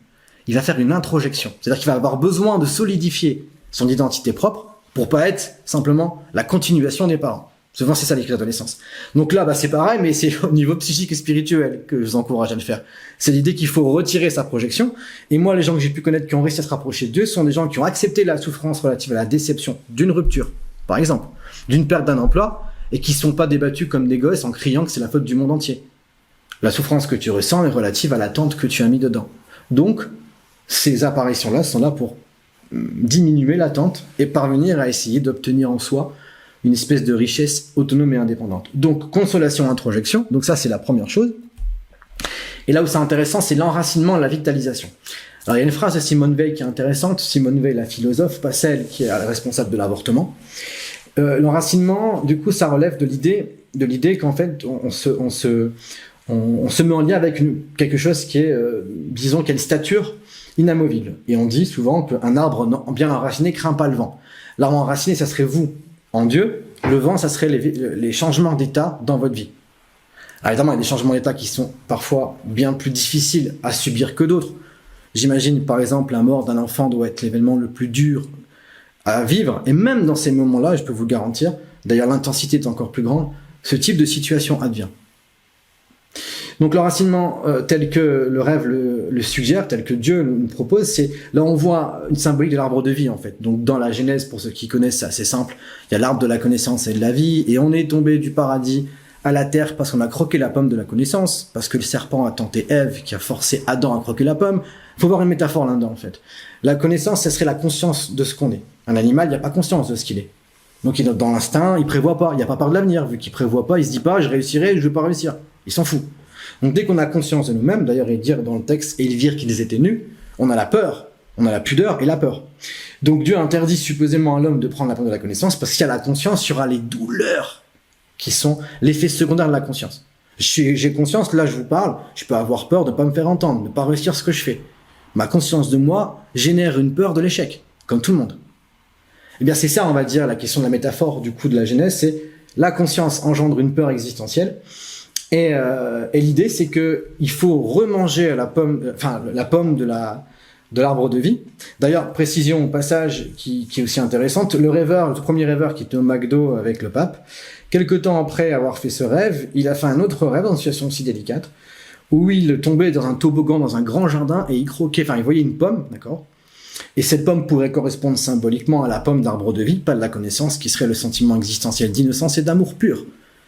Il va faire une introjection. C'est-à-dire qu'il va avoir besoin de solidifier son identité propre pour pas être simplement la continuation des parents. Souvent, c'est ça les crises d'adolescence. Donc là, c'est pareil, mais c'est au niveau psychique et spirituel que je vous encourage à le faire. C'est l'idée qu'il faut retirer sa projection. Et moi, les gens que j'ai pu connaître qui ont réussi à se rapprocher d'eux sont des gens qui ont accepté la souffrance relative à la déception d'une rupture, par exemple, d'une perte d'un emploi, et qui ne sont pas débattus comme des gosses en criant que c'est la faute du monde entier. La souffrance que tu ressens est relative à l'attente que tu as mis dedans. Donc, ces apparitions-là sont là pour diminuer l'attente et parvenir à essayer d'obtenir en soi une espèce de richesse autonome et indépendante. Donc, consolation, introjection. Donc ça, c'est la première chose. Et là où c'est intéressant, c'est l'enracinement, la vitalisation. Alors, il y a une phrase de Simone Weil qui est intéressante. Simone Weil, la philosophe, pas celle qui est responsable de l'avortement. L'enracinement, du coup, ça relève de l'idée qu'en fait, on se met en lien avec quelque chose qui est, disons, qui a une stature inamovible. Et on dit souvent qu'un arbre bien enraciné craint pas le vent. L'arbre enraciné, ça serait vous en Dieu. Le vent, ça serait les changements d'état dans votre vie. Alors évidemment, il y a des changements d'état qui sont parfois bien plus difficiles à subir que d'autres. J'imagine, par exemple, la mort d'un enfant doit être l'événement le plus dur à vivre. Et même dans ces moments-là, je peux vous le garantir, d'ailleurs l'intensité est encore plus grande, ce type de situation advient. Donc l'enracinement tel que le rêve le suggère, tel que Dieu nous propose, c'est là on voit une symbolique de l'arbre de vie en fait. Donc dans la Genèse, pour ceux qui connaissent, c'est assez simple, il y a l'arbre de la connaissance et de la vie, et on est tombé du paradis à la terre parce qu'on a croqué la pomme de la connaissance, parce que le serpent a tenté Ève, qui a forcé Adam à croquer la pomme. Il faut voir une métaphore là-dedans en fait. La connaissance, ce serait la conscience de ce qu'on est. Un animal, il n'y a pas conscience de ce qu'il est. Donc il est dans l'instinct, il prévoit pas, il n'y a pas peur de l'avenir, vu qu'il prévoit pas, il se dit pas je réussirai, je vais pas réussir. Il s'en fout. Donc dès qu'on a conscience de nous-mêmes, d'ailleurs il dit dans le texte, et ils virent qu'ils étaient nus, on a la peur, on a la pudeur et la peur. Donc Dieu interdit supposément à l'homme de prendre la pomme de la connaissance, parce qu'il y a la conscience, il y aura les douleurs qui sont l'effet secondaire de la conscience. J'ai conscience, là je vous parle, je peux avoir peur de ne pas me faire entendre, de ne pas réussir ce que je fais. Ma conscience de moi génère une peur de l'échec, comme tout le monde. Eh bien c'est ça, on va dire, la question de la métaphore du coup de la Genèse, c'est la conscience engendre une peur existentielle. Et l'idée, c'est que il faut remanger la pomme de l'arbre de vie. D'ailleurs, précision au passage qui est aussi intéressante, le premier rêveur qui était au McDo avec le pape, quelque temps après avoir fait ce rêve, il a fait un autre rêve dans une situation aussi délicate, où il tombait dans un toboggan dans un grand jardin et il voyait une pomme, d'accord ? Et cette pomme pourrait correspondre symboliquement à la pomme d'arbre de vie, pas de la connaissance, qui serait le sentiment existentiel d'innocence et d'amour pur,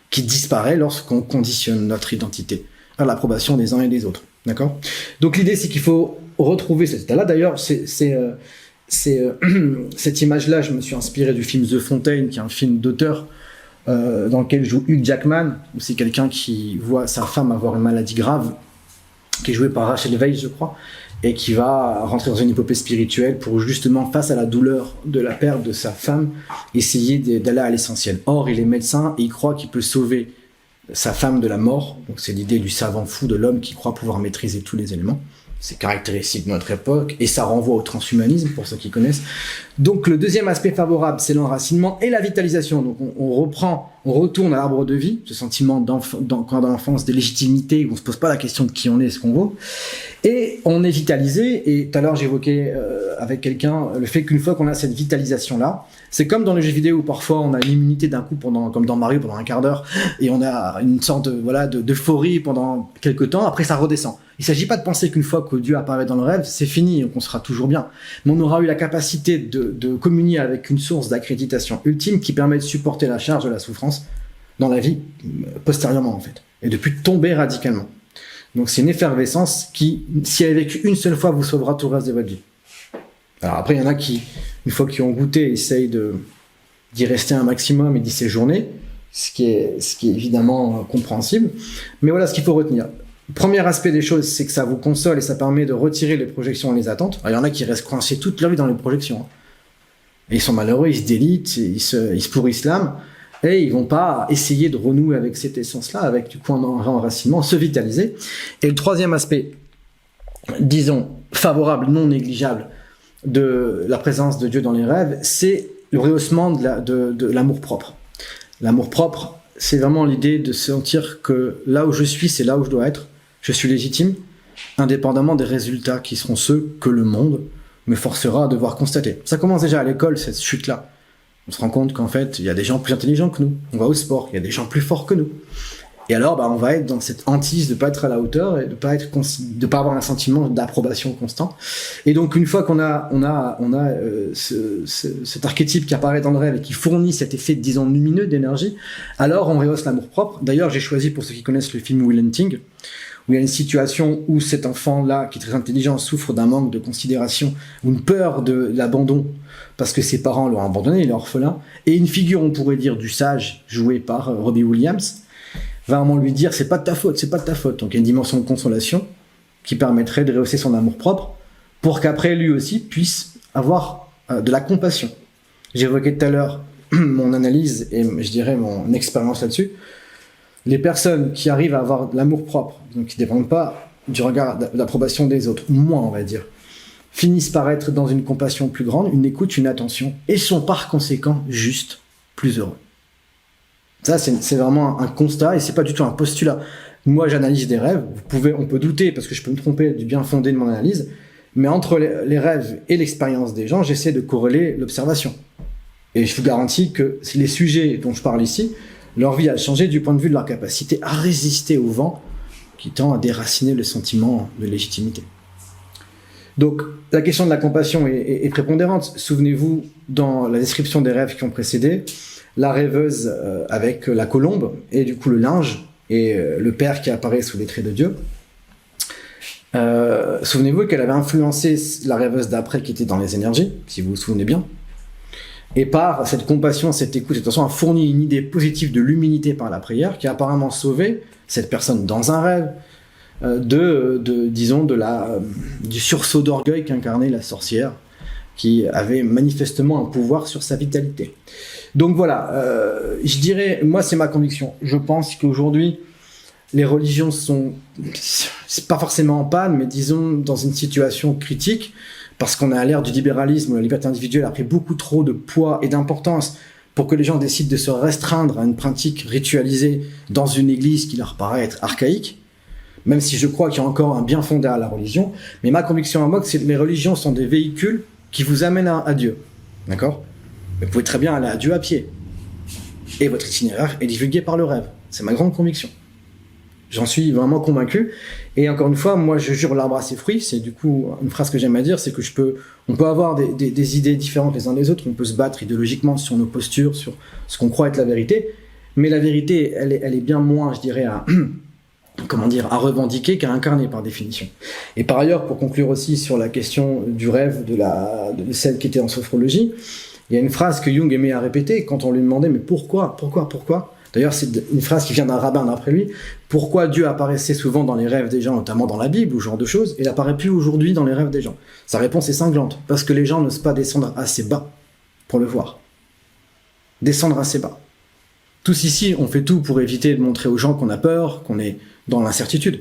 qui disparaît lorsqu'on conditionne notre identité à l'approbation des uns et des autres. D'accord ? Donc l'idée, c'est qu'il faut retrouver cet état-là. D'ailleurs, cette image-là, je me suis inspiré du film The Fountain, qui est un film d'auteur dans lequel joue Hugh Jackman, où c'est quelqu'un qui voit sa femme avoir une maladie grave, qui est joué par Rachel Weisz, je crois, et qui va rentrer dans une épopée spirituelle pour justement, face à la douleur de la perte de sa femme, essayer d'aller à l'essentiel. Or, il est médecin et il croit qu'il peut sauver sa femme de la mort. Donc, c'est l'idée du savant fou, de l'homme qui croit pouvoir maîtriser tous les éléments. C'est caractéristique de notre époque et ça renvoie au transhumanisme pour ceux qui connaissent. Donc, le deuxième aspect favorable, c'est l'enracinement et la vitalisation. Donc, on retourne à l'arbre de vie, ce sentiment quand dans l'enfance de légitimité où on se pose pas la question de qui on est et ce qu'on vaut. Et on est vitalisé, et tout à l'heure j'évoquais avec quelqu'un le fait qu'une fois qu'on a cette vitalisation-là, c'est comme dans les jeux vidéo où parfois on a l'immunité d'un coup comme dans Mario pendant un quart d'heure, et on a une sorte d'euphorie pendant quelques temps, après ça redescend. Il ne s'agit pas de penser qu'une fois que Dieu apparaît dans le rêve, c'est fini et qu'on sera toujours bien. Mais on aura eu la capacité de communier avec une source d'accréditation ultime qui permet de supporter la charge de la souffrance dans la vie postérieurement en fait, et de plus tomber radicalement. Donc c'est une effervescence qui, si elle est vécue une seule fois, vous sauvera tout le reste de votre vie. Alors après, il y en a qui, une fois qu'ils ont goûté, essayent d'y rester un maximum et d'y séjourner, ce qui est évidemment compréhensible. Mais voilà ce qu'il faut retenir. Le premier aspect des choses, c'est que ça vous console et ça permet de retirer les projections et les attentes. Alors, il y en a qui restent coincés toute leur vie dans les projections. Et ils sont malheureux, ils se délitent, ils se pourrissent l'âme. Et ils vont pas essayer de renouer avec cette essence-là, avec du coup un enracinement, se vitaliser. Et le troisième aspect, disons, favorable, non négligeable de la présence de Dieu dans les rêves, c'est le rehaussement de l'amour-propre. L'amour-propre, c'est vraiment l'idée de sentir que là où je suis, c'est là où je dois être. Je suis légitime, indépendamment des résultats qui seront ceux que le monde me forcera à devoir constater. Ça commence déjà à l'école, cette chute-là. On se rend compte qu'en fait, il y a des gens plus intelligents que nous. On va au sport, il y a des gens plus forts que nous. Et alors, on va être dans cette hantise de pas être à la hauteur et de pas avoir un sentiment d'approbation constant. Et donc, une fois qu'on a cet archétype qui apparaît dans le rêve et qui fournit cet effet, disons, lumineux d'énergie, alors on rehausse l'amour-propre. D'ailleurs, j'ai choisi, pour ceux qui connaissent le film Will Hunting, où il y a une situation où cet enfant-là, qui est très intelligent, souffre d'un manque de considération ou une peur de l'abandon, parce que ses parents l'ont abandonné, il est orphelin, et une figure, on pourrait dire, du sage, jouée par Robbie Williams, va vraiment lui dire c'est pas de ta faute, c'est pas de ta faute. Donc il y a une dimension de consolation qui permettrait de rehausser son amour-propre pour qu'après lui aussi puisse avoir de la compassion. J'évoquais tout à l'heure mon analyse et je dirais mon expérience là-dessus. Les personnes qui arrivent à avoir de l'amour-propre, donc qui ne dépendent pas du regard d'approbation des autres, moins on va dire, finissent par être dans une compassion plus grande, une écoute, une attention, et sont par conséquent juste plus heureux. Ça, c'est vraiment un constat et c'est pas du tout un postulat. Moi, j'analyse des rêves. On peut douter parce que je peux me tromper du bien fondé de mon analyse, mais entre les rêves et l'expérience des gens, j'essaie de corréler l'observation. Et je vous garantis que les sujets dont je parle ici, leur vie a changé du point de vue de leur capacité à résister au vent qui tend à déraciner le sentiment de légitimité. Donc, la question de la compassion est prépondérante. Souvenez-vous, dans la description des rêves qui ont précédé, la rêveuse avec la colombe et du coup le linge et le père qui apparaît sous les traits de Dieu. Souvenez-vous qu'elle avait influencé la rêveuse d'après qui était dans les énergies, si vous vous souvenez bien. Et par cette compassion, cette écoute, cette attention, a fourni une idée positive de l'humilité par la prière qui a apparemment sauvé cette personne dans un rêve du sursaut d'orgueil qu'incarnait la sorcière qui avait manifestement un pouvoir sur sa vitalité. Donc voilà, je dirais, moi c'est ma conviction. Je pense qu'aujourd'hui, les religions sont, c'est pas forcément en panne, mais disons dans une situation critique, parce qu'on est à l'ère du libéralisme où la liberté individuelle a pris beaucoup trop de poids et d'importance pour que les gens décident de se restreindre à une pratique ritualisée dans une église qui leur paraît être archaïque, même si je crois qu'il y a encore un bien fondé à la religion. Mais ma conviction à moi, c'est que les religions sont des véhicules qui vous amènent à Dieu. D'accord ? Vous pouvez très bien aller à Dieu à pied. Et votre itinéraire est divulgué par le rêve. C'est ma grande conviction. J'en suis vraiment convaincu. Et encore une fois, moi je jure l'arbre à ses fruits. C'est du coup une phrase que j'aime à dire, c'est que on peut avoir des idées différentes les uns des autres. On peut se battre idéologiquement sur nos postures, sur ce qu'on croit être la vérité. Mais la vérité, elle est bien moins, je dirais, à revendiquer qu'à incarner par définition. Et par ailleurs, pour conclure aussi sur la question du rêve de celle qui était en sophrologie, il y a une phrase que Jung aimait à répéter quand on lui demandait mais pourquoi ? D'ailleurs, c'est une phrase qui vient d'un rabbin d'après lui. Pourquoi Dieu apparaissait souvent dans les rêves des gens, notamment dans la Bible ou ce genre de choses, et n'apparaît plus aujourd'hui dans les rêves des gens ? Sa réponse est cinglante. Parce que les gens n'osent pas descendre assez bas pour le voir. Descendre assez bas. Tous ici, on fait tout pour éviter de montrer aux gens qu'on a peur, qu'on est dans l'incertitude.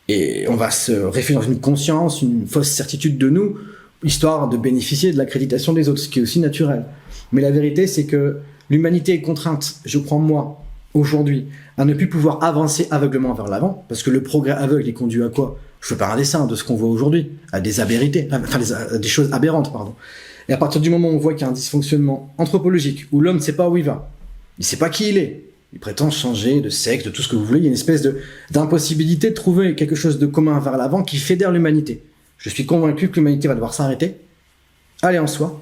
Et on va se réfugier dans une conscience, une fausse certitude de nous, histoire de bénéficier de l'accréditation des autres, ce qui est aussi naturel. Mais la vérité, c'est que l'humanité est contrainte, je crois moi, aujourd'hui, à ne plus pouvoir avancer aveuglement vers l'avant, parce que le progrès aveugle est conduit à quoi ? Je fais pas un dessin de ce qu'on voit aujourd'hui, à des aberrités, à des choses aberrantes, pardon. Et à partir du moment où on voit qu'il y a un dysfonctionnement anthropologique, où l'homme ne sait pas où il va, il ne sait pas qui il est, il prétend changer de sexe, de tout ce que vous voulez, il y a une espèce d'impossibilité de trouver quelque chose de commun vers l'avant qui fédère l'humanité. Je suis convaincu que l'humanité va devoir s'arrêter, aller en soi,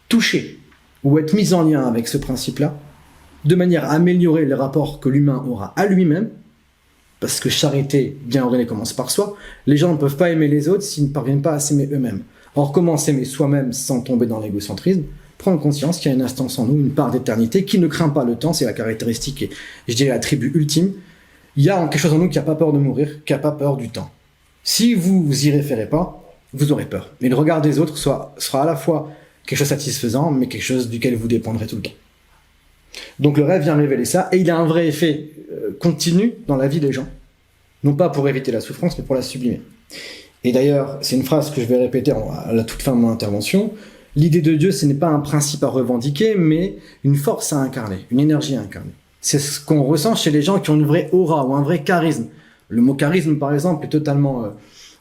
toucher ou être mise en lien avec ce principe-là, de manière à améliorer les rapports que l'humain aura à lui-même, parce que charité bien ordonnée commence par soi. Les gens ne peuvent pas aimer les autres s'ils ne parviennent pas à s'aimer eux-mêmes. Or, comment s'aimer soi-même sans tomber dans l'égocentrisme ? Prendre conscience qu'il y a une instance en nous, une part d'éternité qui ne craint pas le temps, c'est la caractéristique et je dirais l'attribut ultime. Il y a quelque chose en nous qui n'a pas peur de mourir, qui n'a pas peur du temps. Si vous vous y référez pas, vous aurez peur. Mais le regard des autres sera à la fois quelque chose de satisfaisant, mais quelque chose duquel vous dépendrez tout le temps. Donc le rêve vient révéler ça, et il a un vrai effet continu dans la vie des gens. Non pas pour éviter la souffrance, mais pour la sublimer. Et d'ailleurs, c'est une phrase que je vais répéter à la toute fin de mon intervention. L'idée de Dieu, ce n'est pas un principe à revendiquer, mais une force à incarner, une énergie à incarner. C'est ce qu'on ressent chez les gens qui ont une vraie aura ou un vrai charisme. Le mot charisme, par exemple, est totalement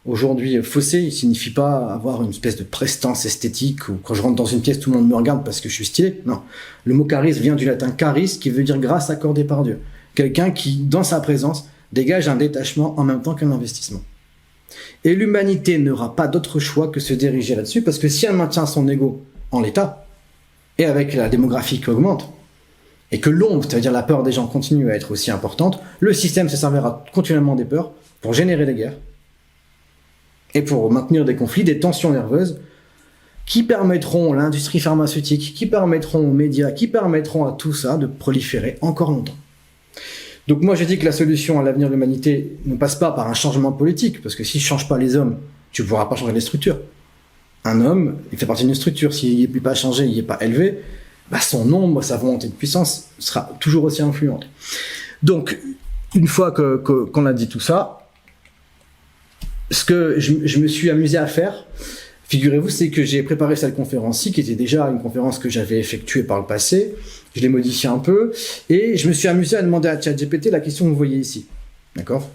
aujourd'hui faussé. Il signifie pas avoir une espèce de prestance esthétique ou quand je rentre dans une pièce, tout le monde me regarde parce que je suis stylé. Non. Le mot charisme vient du latin charis, qui veut dire grâce accordée par Dieu. Quelqu'un qui, dans sa présence, dégage un détachement en même temps qu'un investissement. Et l'humanité n'aura pas d'autre choix que se diriger là-dessus, parce que si elle maintient son ego en l'état, et avec la démographie qui augmente, et que l'ombre, c'est-à-dire la peur des gens, continue à être aussi importante, le système se servira continuellement des peurs pour générer des guerres, et pour maintenir des conflits, des tensions nerveuses, qui permettront à l'industrie pharmaceutique, qui permettront aux médias, qui permettront à tout ça de proliférer encore longtemps. Donc moi je dis que la solution à l'avenir de l'humanité ne passe pas par un changement politique, parce que si je ne change pas les hommes, tu ne pourras pas changer les structures. Un homme, il fait partie d'une structure, s'il n'est pas changé, il n'est pas élevé, bah son nombre, sa volonté de puissance sera toujours aussi influente. Donc, une fois qu'on a dit tout ça, ce que je me suis amusé à faire, figurez-vous, c'est que j'ai préparé cette conférence-ci, qui était déjà une conférence que j'avais effectuée par le passé. Je l'ai modifiée un peu, et je me suis amusé à demander à ChatGPT la question que vous voyez ici. D'accord ?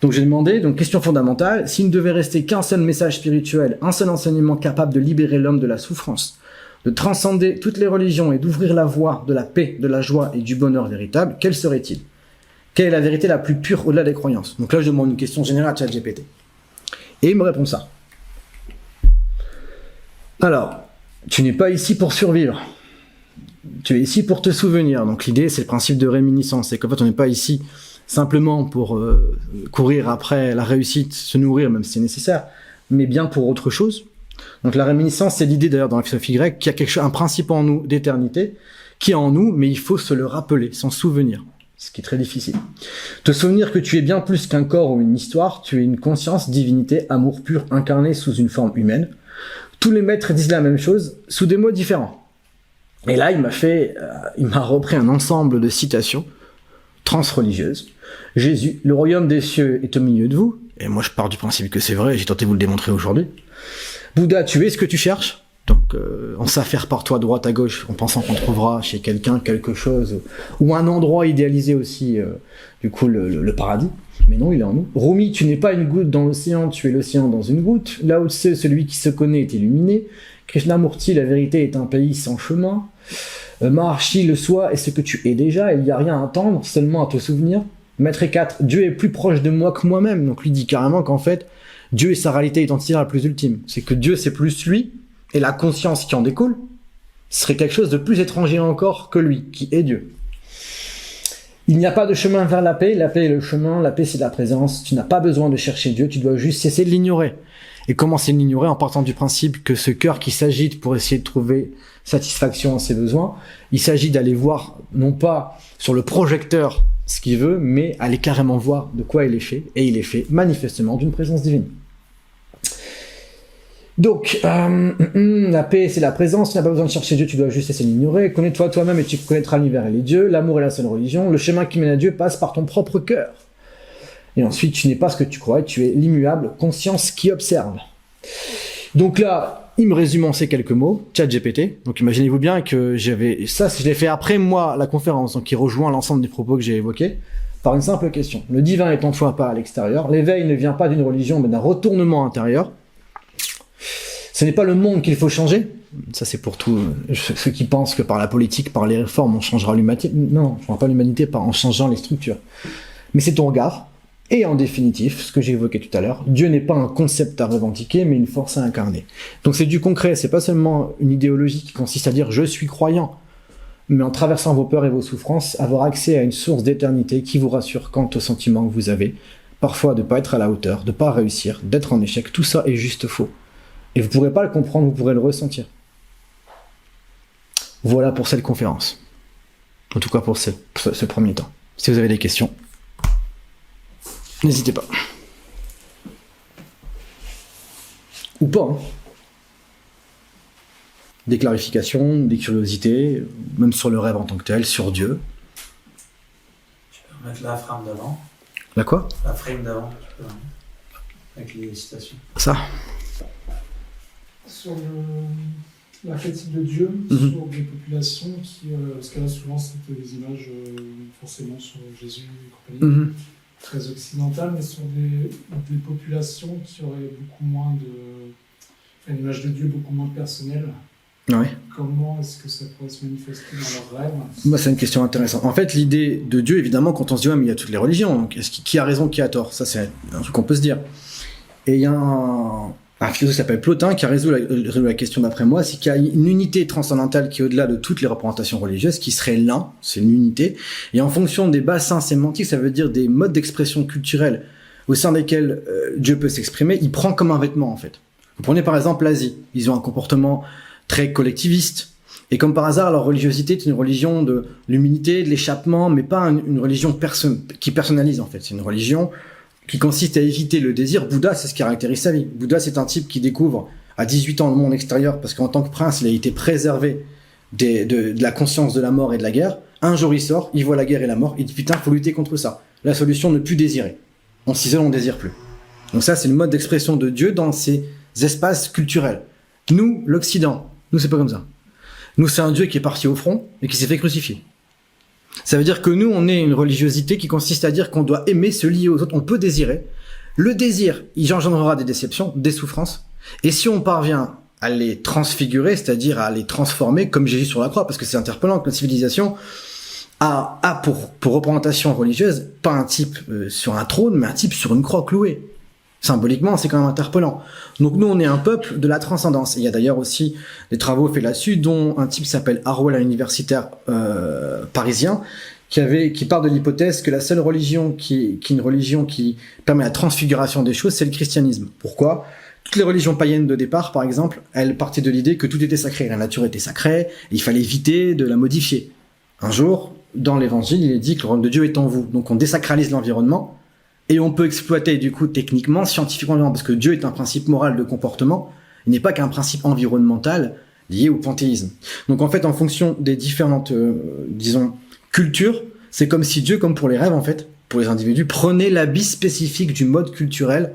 Donc j'ai demandé, donc question fondamentale, s'il ne devait rester qu'un seul message spirituel, un seul enseignement capable de libérer l'homme de la souffrance, de transcender toutes les religions et d'ouvrir la voie de la paix, de la joie et du bonheur véritable, quel serait-il ? Quelle est la vérité la plus pure au-delà des croyances ? Donc là je demande une question générale à ChatGPT. Et il me répond ça. Alors, tu n'es pas ici pour survivre. Tu es ici pour te souvenir. Donc l'idée, c'est le principe de réminiscence. C'est qu'en fait, on n'est pas ici simplement pour courir après la réussite, se nourrir, même si c'est nécessaire, mais bien pour autre chose. Donc la réminiscence, c'est l'idée d'ailleurs dans la philosophie grecque qu'il y a un principe en nous d'éternité qui est en nous, mais il faut se le rappeler, s'en souvenir. Ce qui est très difficile. Te souvenir que tu es bien plus qu'un corps ou une histoire, tu es une conscience, divinité, amour pur, incarné sous une forme humaine. Tous les maîtres disent la même chose, sous des mots différents. Et là, il m'a repris un ensemble de citations transreligieuses. Jésus, le royaume des cieux est au milieu de vous. Et moi, je pars du principe que c'est vrai, j'ai tenté de vous le démontrer aujourd'hui. Bouddha, tu es ce que tu cherches. Donc, on s'affaire par toi, droite à gauche, en pensant qu'on trouvera chez quelqu'un quelque chose, ou un endroit idéalisé aussi, du coup, le paradis. Mais non, il est en nous. Rumi, tu n'es pas une goutte dans l'océan, tu es l'océan dans une goutte. Lao Tse, celui qui se connaît est illuminé. Krishnamurti, la vérité est un pays sans chemin. Maharshi, le soi est ce que tu es déjà, il n'y a rien à attendre, seulement à te souvenir. Maître 4, Dieu est plus proche de moi que moi-même. Donc lui dit carrément qu'en fait, Dieu est sa réalité identitaire la plus ultime. C'est que Dieu, c'est plus lui, et la conscience qui en découle serait quelque chose de plus étranger encore que lui, qui est Dieu. Il n'y a pas de chemin vers la paix est le chemin, la paix c'est la présence, tu n'as pas besoin de chercher Dieu, tu dois juste cesser de l'ignorer. Et commencer de l'ignorer en partant du principe que ce cœur qui s'agite pour essayer de trouver satisfaction à ses besoins, il s'agit d'aller voir, non pas sur le projecteur ce qu'il veut, mais aller carrément voir de quoi il est fait, et il est fait manifestement d'une présence divine. Donc, la paix, c'est la présence, tu n'as pas besoin de chercher Dieu, tu dois juste essayer de l'ignorer. Connais-toi toi-même et tu connaîtras l'univers et les dieux. L'amour est la seule religion. Le chemin qui mène à Dieu passe par ton propre cœur. Et ensuite, tu n'es pas ce que tu crois, tu es l'immuable conscience qui observe. Donc là, il me résume en ces quelques mots, ChatGPT. Donc imaginez-vous bien que ça, je l'ai fait après moi, la conférence, donc qui rejoint l'ensemble des propos que j'ai évoqués, par une simple question. Le divin est en toi, pas à l'extérieur. L'éveil ne vient pas d'une religion, mais d'un retournement intérieur. Ce n'est pas le monde qu'il faut changer. Ça, c'est pour tous ceux qui pensent que par la politique, par les réformes, on changera l'humanité. Non, on ne changera pas l'humanité en changeant les structures. Mais c'est ton regard. Et en définitive, ce que j'ai évoqué tout à l'heure, Dieu n'est pas un concept à revendiquer, mais une force à incarner. Donc c'est du concret, c'est pas seulement une idéologie qui consiste à dire « je suis croyant », mais en traversant vos peurs et vos souffrances, avoir accès à une source d'éternité qui vous rassure quant au sentiment que vous avez, parfois de ne pas être à la hauteur, de ne pas réussir, d'être en échec, tout ça est juste faux. Et vous ne pourrez pas le comprendre, vous pourrez le ressentir. Voilà pour cette conférence. En tout cas pour ce premier temps. Si vous avez des questions, n'hésitez pas. Ou pas. Hein. Des clarifications, des curiosités, même sur le rêve en tant que tel, sur Dieu. Tu peux mettre la frame d'avant. La quoi ? La frame d'avant. avec les citations. Ça. Sur l'archétype de Dieu, sur des populations qui, parce que là souvent c'était des images forcément sur Jésus et compagnie, très occidentales, mais sur des populations qui auraient beaucoup moins une image de Dieu beaucoup moins personnelle. Ouais. Comment est-ce que ça pourrait se manifester dans leurs rêves? Bah, c'est une question intéressante. En fait, l'idée de Dieu, évidemment, quand on se dit mais il y a toutes les religions, donc qui a raison, qui a tort? Ça, c'est un truc qu'on peut se dire. Et il y a un philosophe qui s'appelle Plotin qui a résolu la question d'après moi, c'est qu'il y a une unité transcendantale qui est au-delà de toutes les représentations religieuses, qui serait l'un, c'est une unité, et en fonction des bassins sémantiques, ça veut dire des modes d'expression culturelle au sein desquels Dieu peut s'exprimer, il prend comme un vêtement en fait. Vous prenez par exemple l'Asie, ils ont un comportement très collectiviste, et comme par hasard, leur religiosité est une religion de l'humilité, de l'échappement, mais pas une religion qui personnalise en fait, c'est une religion qui consiste à éviter le désir. Bouddha, c'est ce qui caractérise sa vie. Bouddha, c'est un type qui découvre à 18 ans le monde extérieur, parce qu'en tant que prince, il a été préservé de la conscience de la mort et de la guerre. Un jour, il sort, il voit la guerre et la mort, il dit putain, faut lutter contre ça. La solution, ne plus désirer. On s'isole, on désire plus. Donc ça, c'est le mode d'expression de Dieu dans ces espaces culturels. Nous, l'Occident, nous, c'est pas comme ça. Nous, c'est un Dieu qui est parti au front et qui s'est fait crucifier. Ça veut dire que nous, on est une religiosité qui consiste à dire qu'on doit aimer, se lier aux autres, on peut désirer. Le désir, il engendrera des déceptions, des souffrances. Et si on parvient à les transfigurer, c'est-à-dire à les transformer comme Jésus sur la croix, parce que c'est interpellant que la civilisation a pour représentation religieuse, pas un type sur un trône, mais un type sur une croix clouée. Symboliquement, c'est quand même interpellant. Donc nous, on est un peuple de la transcendance. Et il y a d'ailleurs aussi des travaux faits là-dessus, dont un type qui s'appelle Harwell, un universitaire parisien, qui part de l'hypothèse que la seule religion qui est une religion qui permet la transfiguration des choses, c'est le christianisme. Pourquoi ? Toutes les religions païennes de départ, par exemple, elles partaient de l'idée que tout était sacré. La nature était sacrée, et il fallait éviter de la modifier. Un jour, dans l'évangile, il est dit que le royaume de Dieu est en vous. Donc on désacralise l'environnement, et on peut exploiter, du coup, techniquement, scientifiquement, parce que Dieu est un principe moral de comportement, il n'est pas qu'un principe environnemental lié au panthéisme. Donc, en fait, en fonction des différentes, disons, cultures, c'est comme si Dieu, comme pour les rêves, en fait, pour les individus, prenait l'habit spécifique du mode culturel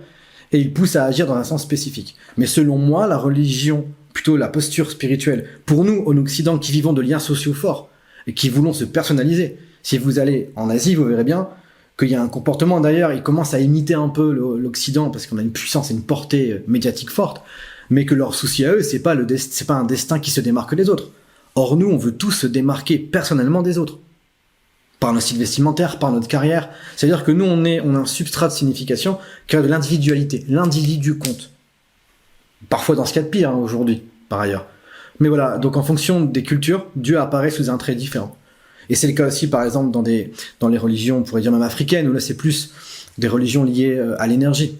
et il pousse à agir dans un sens spécifique. Mais selon moi, la religion, plutôt la posture spirituelle, pour nous, en Occident, qui vivons de liens sociaux forts et qui voulons se personnaliser, si vous allez en Asie, vous verrez bien qu'il y a un comportement, d'ailleurs, il commence à imiter un peu l'Occident parce qu'on a une puissance et une portée médiatique forte, mais que leur souci à eux, c'est pas un destin qui se démarque des autres. Or, nous, on veut tous se démarquer personnellement des autres. Par notre style vestimentaire, par notre carrière. C'est-à-dire que nous, on a un substrat de signification qui a de l'individualité. L'individu compte. Parfois dans ce cas de pire, aujourd'hui, par ailleurs. Mais voilà, donc en fonction des cultures, Dieu apparaît sous un trait différent. Et c'est le cas aussi, par exemple, dans les religions, on pourrait dire même africaines, où là, c'est plus des religions liées à l'énergie,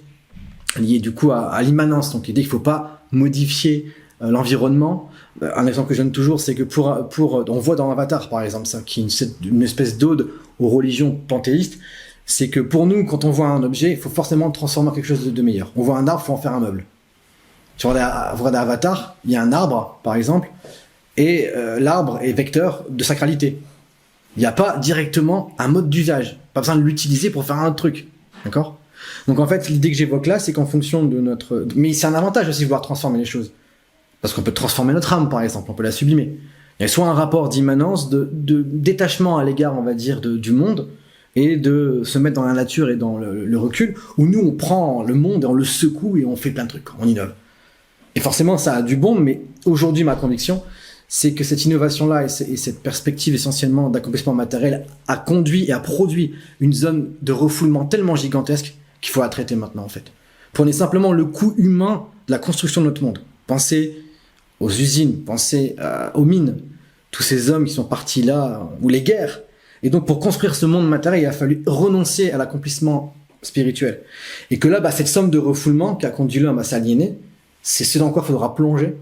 liées du coup à l'immanence. Donc l'idée qu'il ne faut pas modifier l'environnement. Un exemple que je donne toujours, c'est que on voit dans Avatar, par exemple, ça, qui est une espèce d'ode aux religions panthéistes, c'est que pour nous, quand on voit un objet, il faut forcément le transformer en quelque chose de meilleur. On voit un arbre, il faut en faire un meuble. Tu regardes Avatar, il y a un arbre, par exemple, et l'arbre est vecteur de sacralité. Il n'y a pas directement un mode d'usage. Pas besoin de l'utiliser pour faire un autre truc. D'accord ? Donc en fait, l'idée que j'évoque là, c'est qu'en fonction de notre... Mais c'est un avantage aussi de vouloir transformer les choses. Parce qu'on peut transformer notre âme, par exemple. On peut la sublimer. Il y a soit un rapport d'immanence, de détachement à l'égard, on va dire, du monde, et de se mettre dans la nature et dans le recul, où nous, on prend le monde et on le secoue et on fait plein de trucs. On innove. Et forcément, ça a du bon, mais aujourd'hui, ma conviction, c'est que cette innovation-là et cette perspective essentiellement d'accomplissement matériel a conduit et a produit une zone de refoulement tellement gigantesque qu'il faut la traiter maintenant, en fait. Prenez simplement le coût humain de la construction de notre monde. Pensez aux usines, pensez aux mines, tous ces hommes qui sont partis là, ou les guerres. Et donc, pour construire ce monde matériel, il a fallu renoncer à l'accomplissement spirituel. Et que là, cette somme de refoulement qui a conduit l'homme à s'aliéner, c'est ce dans quoi il faudra plonger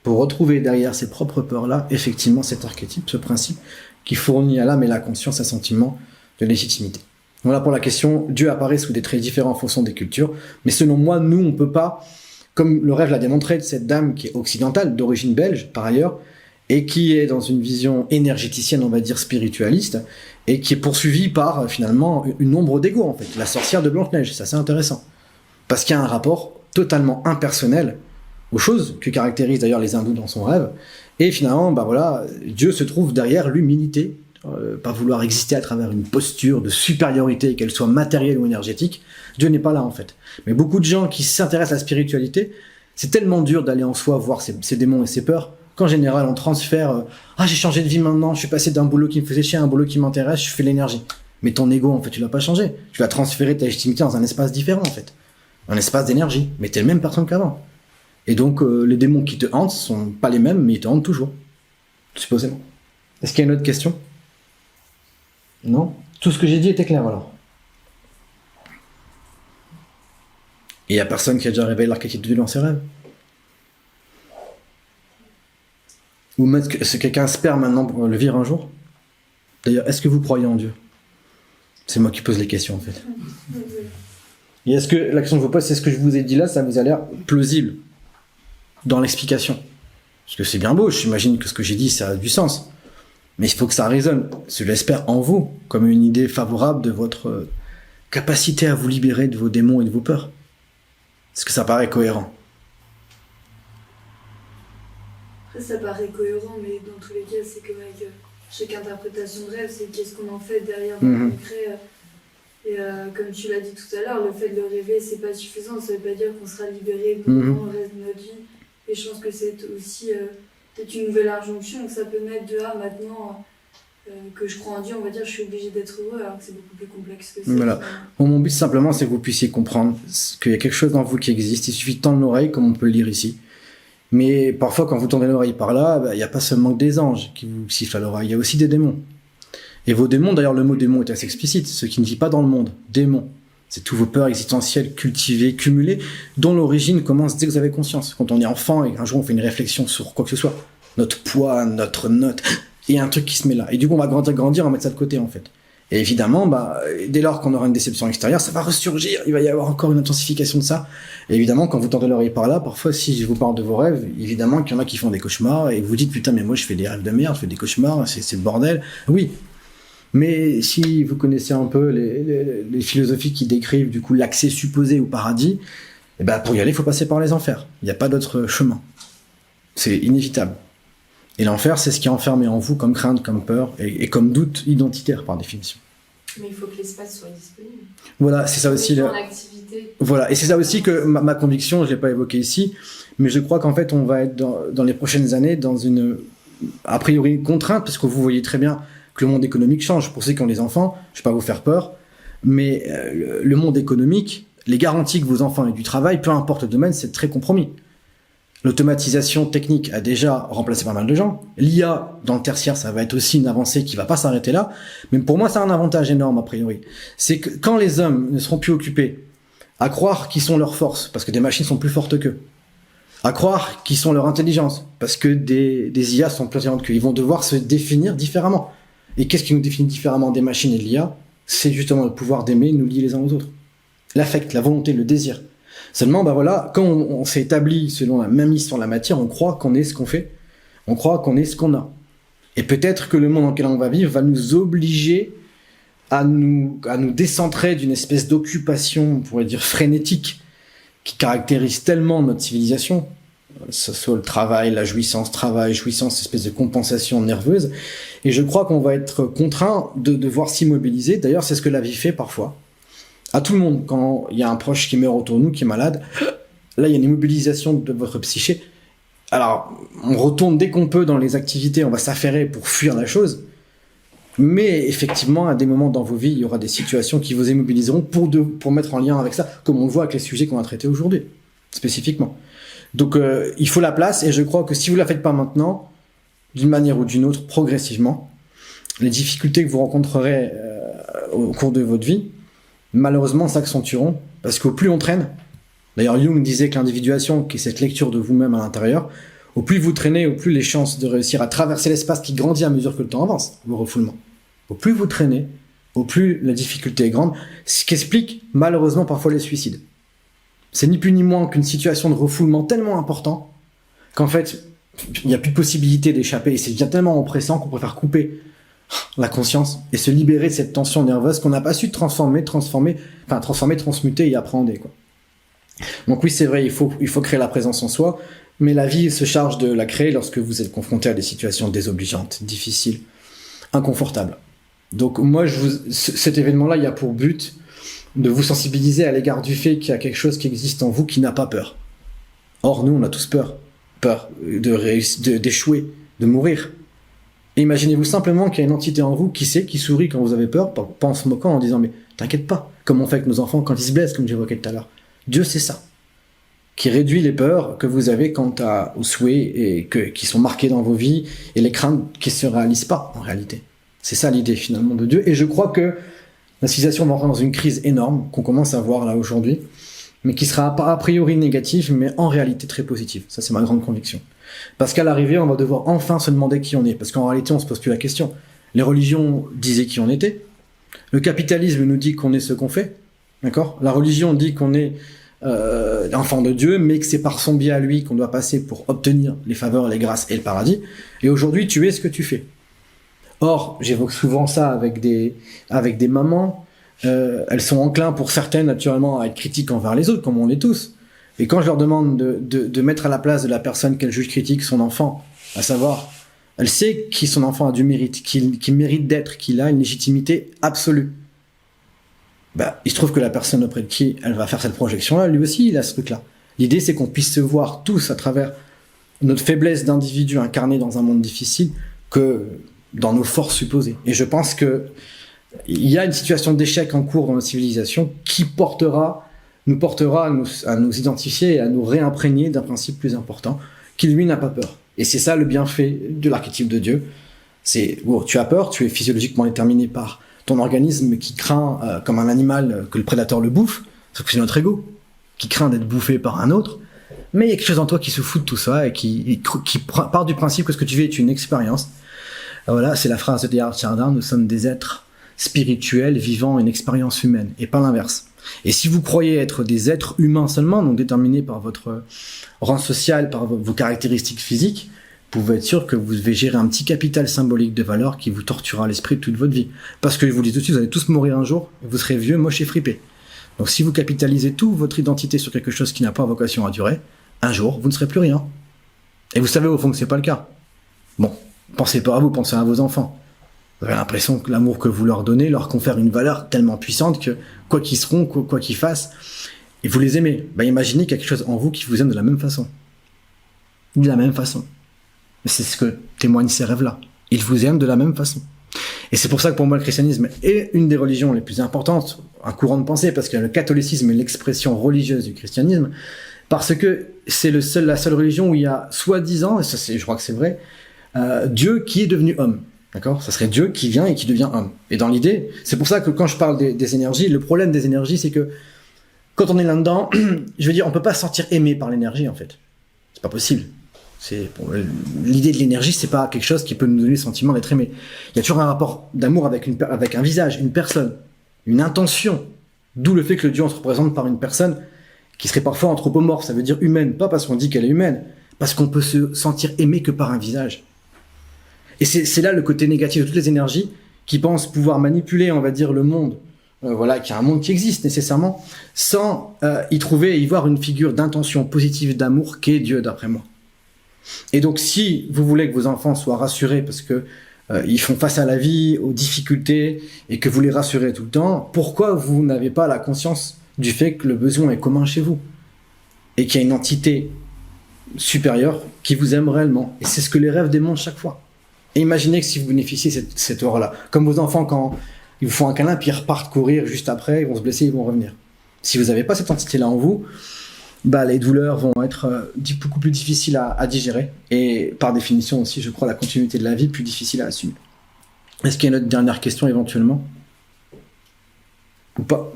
pour retrouver derrière ces propres peurs-là, effectivement, cet archétype, ce principe qui fournit à l'âme et la conscience un sentiment de légitimité. Voilà pour la question. Dieu apparaît sous des traits différents en fonction des cultures, mais selon moi, nous, on peut pas, comme le rêve l'a démontré de cette dame qui est occidentale, d'origine belge, par ailleurs, et qui est dans une vision énergéticienne, on va dire spiritualiste, et qui est poursuivie par, finalement, une ombre d'ego, en fait, la sorcière de Blanche-Neige. C'est assez intéressant. Parce qu'il y a un rapport totalement impersonnel aux choses que caractérisent d'ailleurs les hindous dans son rêve. Et finalement, Dieu se trouve derrière l'humilité, pas vouloir exister à travers une posture de supériorité, qu'elle soit matérielle ou énergétique. Dieu n'est pas là en fait. Mais beaucoup de gens qui s'intéressent à la spiritualité, c'est tellement dur d'aller en soi voir ses démons et ses peurs, qu'en général on transfère j'ai changé de vie maintenant, je suis passé d'un boulot qui me faisait chier à un boulot qui m'intéresse, je fais l'énergie. Mais ton ego en fait tu l'as pas changé. Tu vas transférer ta légitimité dans un espace différent en fait. Un espace d'énergie. Mais t'es la même personne qu'avant. Et donc les démons qui te hantent sont pas les mêmes, mais ils te hantent toujours. Supposément. Est-ce qu'il y a une autre question? Non? Tout ce que j'ai dit était clair alors. Et il y a personne qui a déjà réveillé l'archétype de Dieu dans ses rêves? Ou même que quelqu'un espère maintenant pour le vivre un jour? D'ailleurs, est-ce que vous croyez en Dieu? C'est moi qui pose les questions en fait. Et est-ce que la question que je vous pose, c'est ce que je vous ai dit là, ça vous a l'air plausible dans l'explication? Parce que c'est bien beau, j'imagine que ce que j'ai dit, ça a du sens. Mais il faut que ça résonne, je l'espère, en vous, comme une idée favorable de votre capacité à vous libérer de vos démons et de vos peurs. Est-ce que ça paraît cohérent? Après, ça paraît cohérent, mais dans tous les cas, c'est que avec chaque interprétation de rêve, c'est qu'est-ce qu'on en fait derrière dans le concret. Et comme tu l'as dit tout à l'heure, le fait de le rêver, c'est pas suffisant. Ça veut pas dire qu'on sera libéré pendant le reste de notre vie. Et je pense que c'est aussi peut-être une nouvelle injonction, que ça peut mettre de maintenant que je crois en Dieu, on va dire je suis obligée d'être heureux, alors que c'est beaucoup plus complexe que ça. Voilà. Bon, mon but simplement, c'est que vous puissiez comprendre qu'il y a quelque chose dans vous qui existe. Il suffit de tendre l'oreille, comme on peut le lire ici. Mais parfois, quand vous tendez l'oreille par là, il n'y a pas seulement que des anges qui vous sifflent à l'oreille, il y a aussi des démons. Et vos démons, d'ailleurs, le mot démon est assez explicite, ce qui ne vit pas dans le monde. Démon. C'est tous vos peurs existentielles cultivées, cumulées, dont l'origine commence dès que vous avez conscience. Quand on est enfant et un jour on fait une réflexion sur quoi que ce soit, notre poids, notre note, il y a un truc qui se met là. Et du coup, on va grandir, on va mettre ça de côté, en fait. Et évidemment, dès lors qu'on aura une déception extérieure, ça va ressurgir, il va y avoir encore une intensification de ça. Et évidemment, quand vous tendez l'oreille par là, parfois, si je vous parle de vos rêves, évidemment qu'il y en a qui font des cauchemars, et vous dites, putain, mais moi, je fais des rêves de merde, je fais des cauchemars, c'est le bordel. Oui. Mais si vous connaissez un peu les philosophies qui décrivent, du coup, l'accès supposé au paradis, pour y aller, il faut passer par les enfers. Il n'y a pas d'autre chemin. C'est inévitable. Et l'enfer, c'est ce qui est enfermé en vous comme crainte, comme peur, et comme doute identitaire, par définition. Mais il faut que l'espace soit disponible. Voilà, c'est ça aussi. Voilà, et c'est ça aussi que ma conviction, je l'ai pas évoqué ici, mais je crois qu'en fait, on va être dans les prochaines années dans une, a priori, une contrainte, parce que vous voyez très bien que le monde économique change. Pour ceux qui ont des enfants, je vais pas vous faire peur, mais le monde économique, les garanties que vos enfants aient du travail, peu importe le domaine, c'est très compromis. L'automatisation technique a déjà remplacé pas mal de gens. L'IA, dans le tertiaire, ça va être aussi une avancée qui va pas s'arrêter là. Mais pour moi, ça a un avantage énorme, a priori. C'est que quand les hommes ne seront plus occupés à croire qu'ils sont leur force, parce que des machines sont plus fortes qu'eux, à croire qu'ils sont leur intelligence, parce que des IA sont plus intelligentes qu'eux, ils vont devoir se définir différemment. Et qu'est-ce qui nous définit différemment des machines et de l'IA? C'est justement le pouvoir d'aimer, nous lier les uns aux autres. L'affect, la volonté, le désir. Seulement, quand on s'est établi selon la même mission de la matière, on croit qu'on est ce qu'on fait, on croit qu'on est ce qu'on a. Et peut-être que le monde dans lequel on va vivre va nous obliger à nous décentrer d'une espèce d'occupation, on pourrait dire frénétique, qui caractérise tellement notre civilisation, que ce soit le travail, la jouissance, espèce de compensation nerveuse. Et je crois qu'on va être contraint de devoir s'immobiliser. D'ailleurs, c'est ce que la vie fait parfois. À tout le monde, quand il y a un proche qui meurt autour de nous, qui est malade, là, il y a une immobilisation de votre psyché. Alors, on retourne dès qu'on peut dans les activités, on va s'affairer pour fuir la chose. Mais effectivement, à des moments dans vos vies, il y aura des situations qui vous immobiliseront pour mettre en lien avec ça, comme on le voit avec les sujets qu'on a traités aujourd'hui, spécifiquement. Donc, il faut la place, et je crois que si vous la faites pas maintenant, d'une manière ou d'une autre, progressivement, les difficultés que vous rencontrerez au cours de votre vie, malheureusement, s'accentueront, parce qu'au plus on traîne, d'ailleurs Jung disait que l'individuation, qui est cette lecture de vous-même à l'intérieur, au plus vous traînez, au plus les chances de réussir à traverser l'espace qui grandit à mesure que le temps avance, vos refoulements. Au plus vous traînez, au plus la difficulté est grande, ce qui explique malheureusement parfois les suicides. C'est ni plus ni moins qu'une situation de refoulement tellement important qu'en fait, il n'y a plus de possibilité d'échapper, et c'est déjà tellement oppressant qu'on préfère couper la conscience et se libérer de cette tension nerveuse qu'on n'a pas su transmuter et appréhender, quoi. Donc oui, c'est vrai, il faut créer la présence en soi, mais la vie se charge de la créer lorsque vous êtes confronté à des situations désobligeantes, difficiles, inconfortables. Donc moi, cet événement-là, il y a pour but de vous sensibiliser à l'égard du fait qu'il y a quelque chose qui existe en vous qui n'a pas peur. Or, nous, on a tous peur. Peur d'échouer, de mourir. Et imaginez-vous simplement qu'il y a une entité en vous qui sourit quand vous avez peur, pas en se moquant, en disant « mais t'inquiète pas », comme on fait avec nos enfants quand ils se blessent, comme j'évoquais tout à l'heure. Dieu, c'est ça, qui réduit les peurs que vous avez quant aux souhaits et qui sont marqués dans vos vies et les craintes qui ne se réalisent pas, en réalité. C'est ça l'idée, finalement, de Dieu. Et je crois que la civilisation va rentrer dans une crise énorme qu'on commence à voir là aujourd'hui, mais qui sera a priori négative, mais en réalité très positive. Ça, c'est ma grande conviction. Parce qu'à l'arrivée, on va devoir enfin se demander qui on est. Parce qu'en réalité, on se pose plus la question. Les religions disaient qui on était. Le capitalisme nous dit qu'on est ce qu'on fait. D'accord ? La religion dit qu'on est enfant de Dieu, mais que c'est par son biais à lui qu'on doit passer pour obtenir les faveurs, les grâces et le paradis. Et aujourd'hui, tu es ce que tu fais. Or, j'évoque souvent ça avec des mamans. Elles sont enclins pour certaines, naturellement, à être critiques envers les autres, comme on l'est tous. Et quand je leur demande de mettre à la place de la personne qu'elle juge critique son enfant, à savoir, elle sait qui son enfant a du mérite, qu'il mérite d'être, qu'il a une légitimité absolue. Il se trouve que la personne auprès de qui elle va faire cette projection-là, lui aussi, il a ce truc-là. L'idée, c'est qu'on puisse se voir tous à travers notre faiblesse d'individu incarné dans un monde difficile que dans nos forces supposées. Et je pense que il y a une situation d'échec en cours dans notre civilisation qui nous portera à nous identifier et à nous réimprégner d'un principe plus important, qui lui n'a pas peur. Et c'est ça le bienfait de l'archétype de Dieu. C'est, tu as peur, tu es physiologiquement déterminé par ton organisme qui craint, comme un animal, que le prédateur le bouffe, sauf que c'est notre ego, qui craint d'être bouffé par un autre, mais il y a quelque chose en toi qui se fout de tout ça et qui part du principe que ce que tu vis est une expérience. Voilà, c'est la phrase de Teilhard de Chardin, nous sommes des êtres spirituels vivant une expérience humaine, et pas l'inverse. Et si vous croyez être des êtres humains seulement, donc déterminés par votre rang social, par vos caractéristiques physiques, vous pouvez être sûr que vous devez gérer un petit capital symbolique de valeur qui vous torturera l'esprit toute votre vie. Parce que je vous le dis tout de suite, vous allez tous mourir un jour, et vous serez vieux, moche et fripé. Donc si vous capitalisez toute votre identité sur quelque chose qui n'a pas vocation à durer, un jour, vous ne serez plus rien. Et vous savez au fond que c'est pas le cas. Bon, pensez pas à vous, pensez à vos enfants. Vous avez l'impression que l'amour que vous leur donnez leur confère une valeur tellement puissante que quoi qu'ils seront, quoi qu'ils fassent, et vous les aimez. Imaginez quelque chose en vous qui vous aime de la même façon. De la même façon. C'est ce que témoignent ces rêves-là. Ils vous aiment de la même façon. Et c'est pour ça que pour moi, le christianisme est une des religions les plus importantes, un courant de pensée, parce que le catholicisme est l'expression religieuse du christianisme, parce que c'est la seule religion où il y a soi-disant, et ça je crois que c'est vrai, Dieu qui est devenu homme. D'accord ? Ça serait Dieu qui vient et qui devient homme. Et dans l'idée, c'est pour ça que quand je parle des énergies, le problème des énergies, c'est que quand on est là-dedans, je veux dire, on peut pas se sentir aimé par l'énergie, en fait. C'est pas possible. L'idée de l'énergie, c'est pas quelque chose qui peut nous donner le sentiment d'être aimé. Il y a toujours un rapport d'amour avec un visage, une personne, une intention. D'où le fait que le Dieu, on se représente par une personne qui serait parfois anthropomorphe, ça veut dire humaine. Pas parce qu'on dit qu'elle est humaine, parce qu'on peut se sentir aimé que par un visage. Et c'est là le côté négatif de toutes les énergies qui pensent pouvoir manipuler, on va dire, le monde, qu'il y a un monde qui existe nécessairement, sans y trouver et y voir une figure d'intention positive d'amour qu'est Dieu, d'après moi. Et donc, si vous voulez que vos enfants soient rassurés parce que ils font face à la vie, aux difficultés, et que vous les rassurez tout le temps, pourquoi vous n'avez pas la conscience du fait que le besoin est commun chez vous et qu'il y a une entité supérieure qui vous aime réellement? Et c'est ce que les rêves démontrent chaque fois. Et imaginez que si vous bénéficiez de cette aura-là, comme vos enfants quand ils vous font un câlin puis ils repartent courir juste après, ils vont se blesser, ils vont revenir. Si vous n'avez pas cette entité-là en vous, les douleurs vont être beaucoup plus difficiles à digérer et par définition aussi, je crois, la continuité de la vie plus difficile à assumer. Est-ce qu'il y a une autre dernière question éventuellement? Ou pas?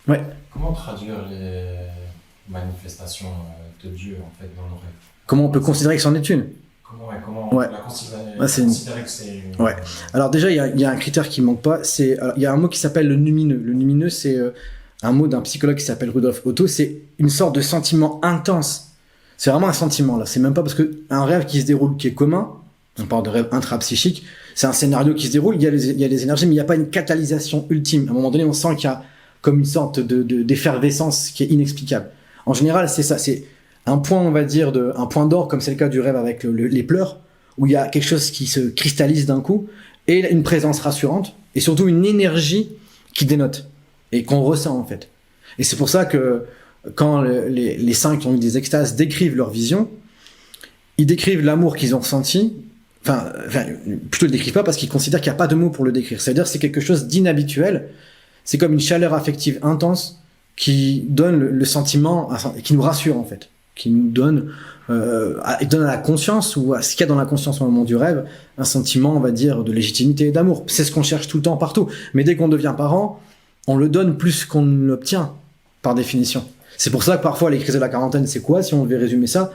Ouais. Comment traduire les manifestations de Dieu en fait dans nos rêves? Comment on peut considérer que c'en est une? Comment on la considérer que c'est une... Ouais. Alors déjà, il y a un critère qui manque pas, il y a un mot qui s'appelle le numineux. Le numineux, c'est un mot d'un psychologue qui s'appelle Rudolf Otto, c'est une sorte de sentiment intense. C'est vraiment un sentiment, là. C'est même pas parce qu'un rêve qui se déroule, qui est commun, on parle de rêve intrapsychique, c'est un scénario qui se déroule, il y a les énergies, mais il n'y a pas une catalysation ultime. À un moment donné, on sent qu'il y a comme une sorte d'effervescence qui est inexplicable. En général, c'est ça. C'est un point, on va dire, un point d'or, comme c'est le cas du rêve avec les pleurs, où il y a quelque chose qui se cristallise d'un coup, et une présence rassurante, et surtout une énergie qui dénote, et qu'on ressent en fait. Et c'est pour ça que quand les saints qui ont eu des extases décrivent leur vision, ils décrivent l'amour qu'ils ont ressenti, enfin, plutôt ils le décrivent pas parce qu'ils considèrent qu'il n'y a pas de mots pour le décrire. C'est-à-dire que c'est quelque chose d'inhabituel, c'est comme une chaleur affective intense qui donne le sentiment, qui nous rassure en fait, qui nous donne à la conscience, ou à ce qu'il y a dans la conscience au moment du rêve, un sentiment, on va dire, de légitimité et d'amour. C'est ce qu'on cherche tout le temps, partout. Mais dès qu'on devient parent, on le donne plus qu'on ne l'obtient, par définition. C'est pour ça que parfois, les crises de la quarantaine, c'est quoi, si on devait résumer ça?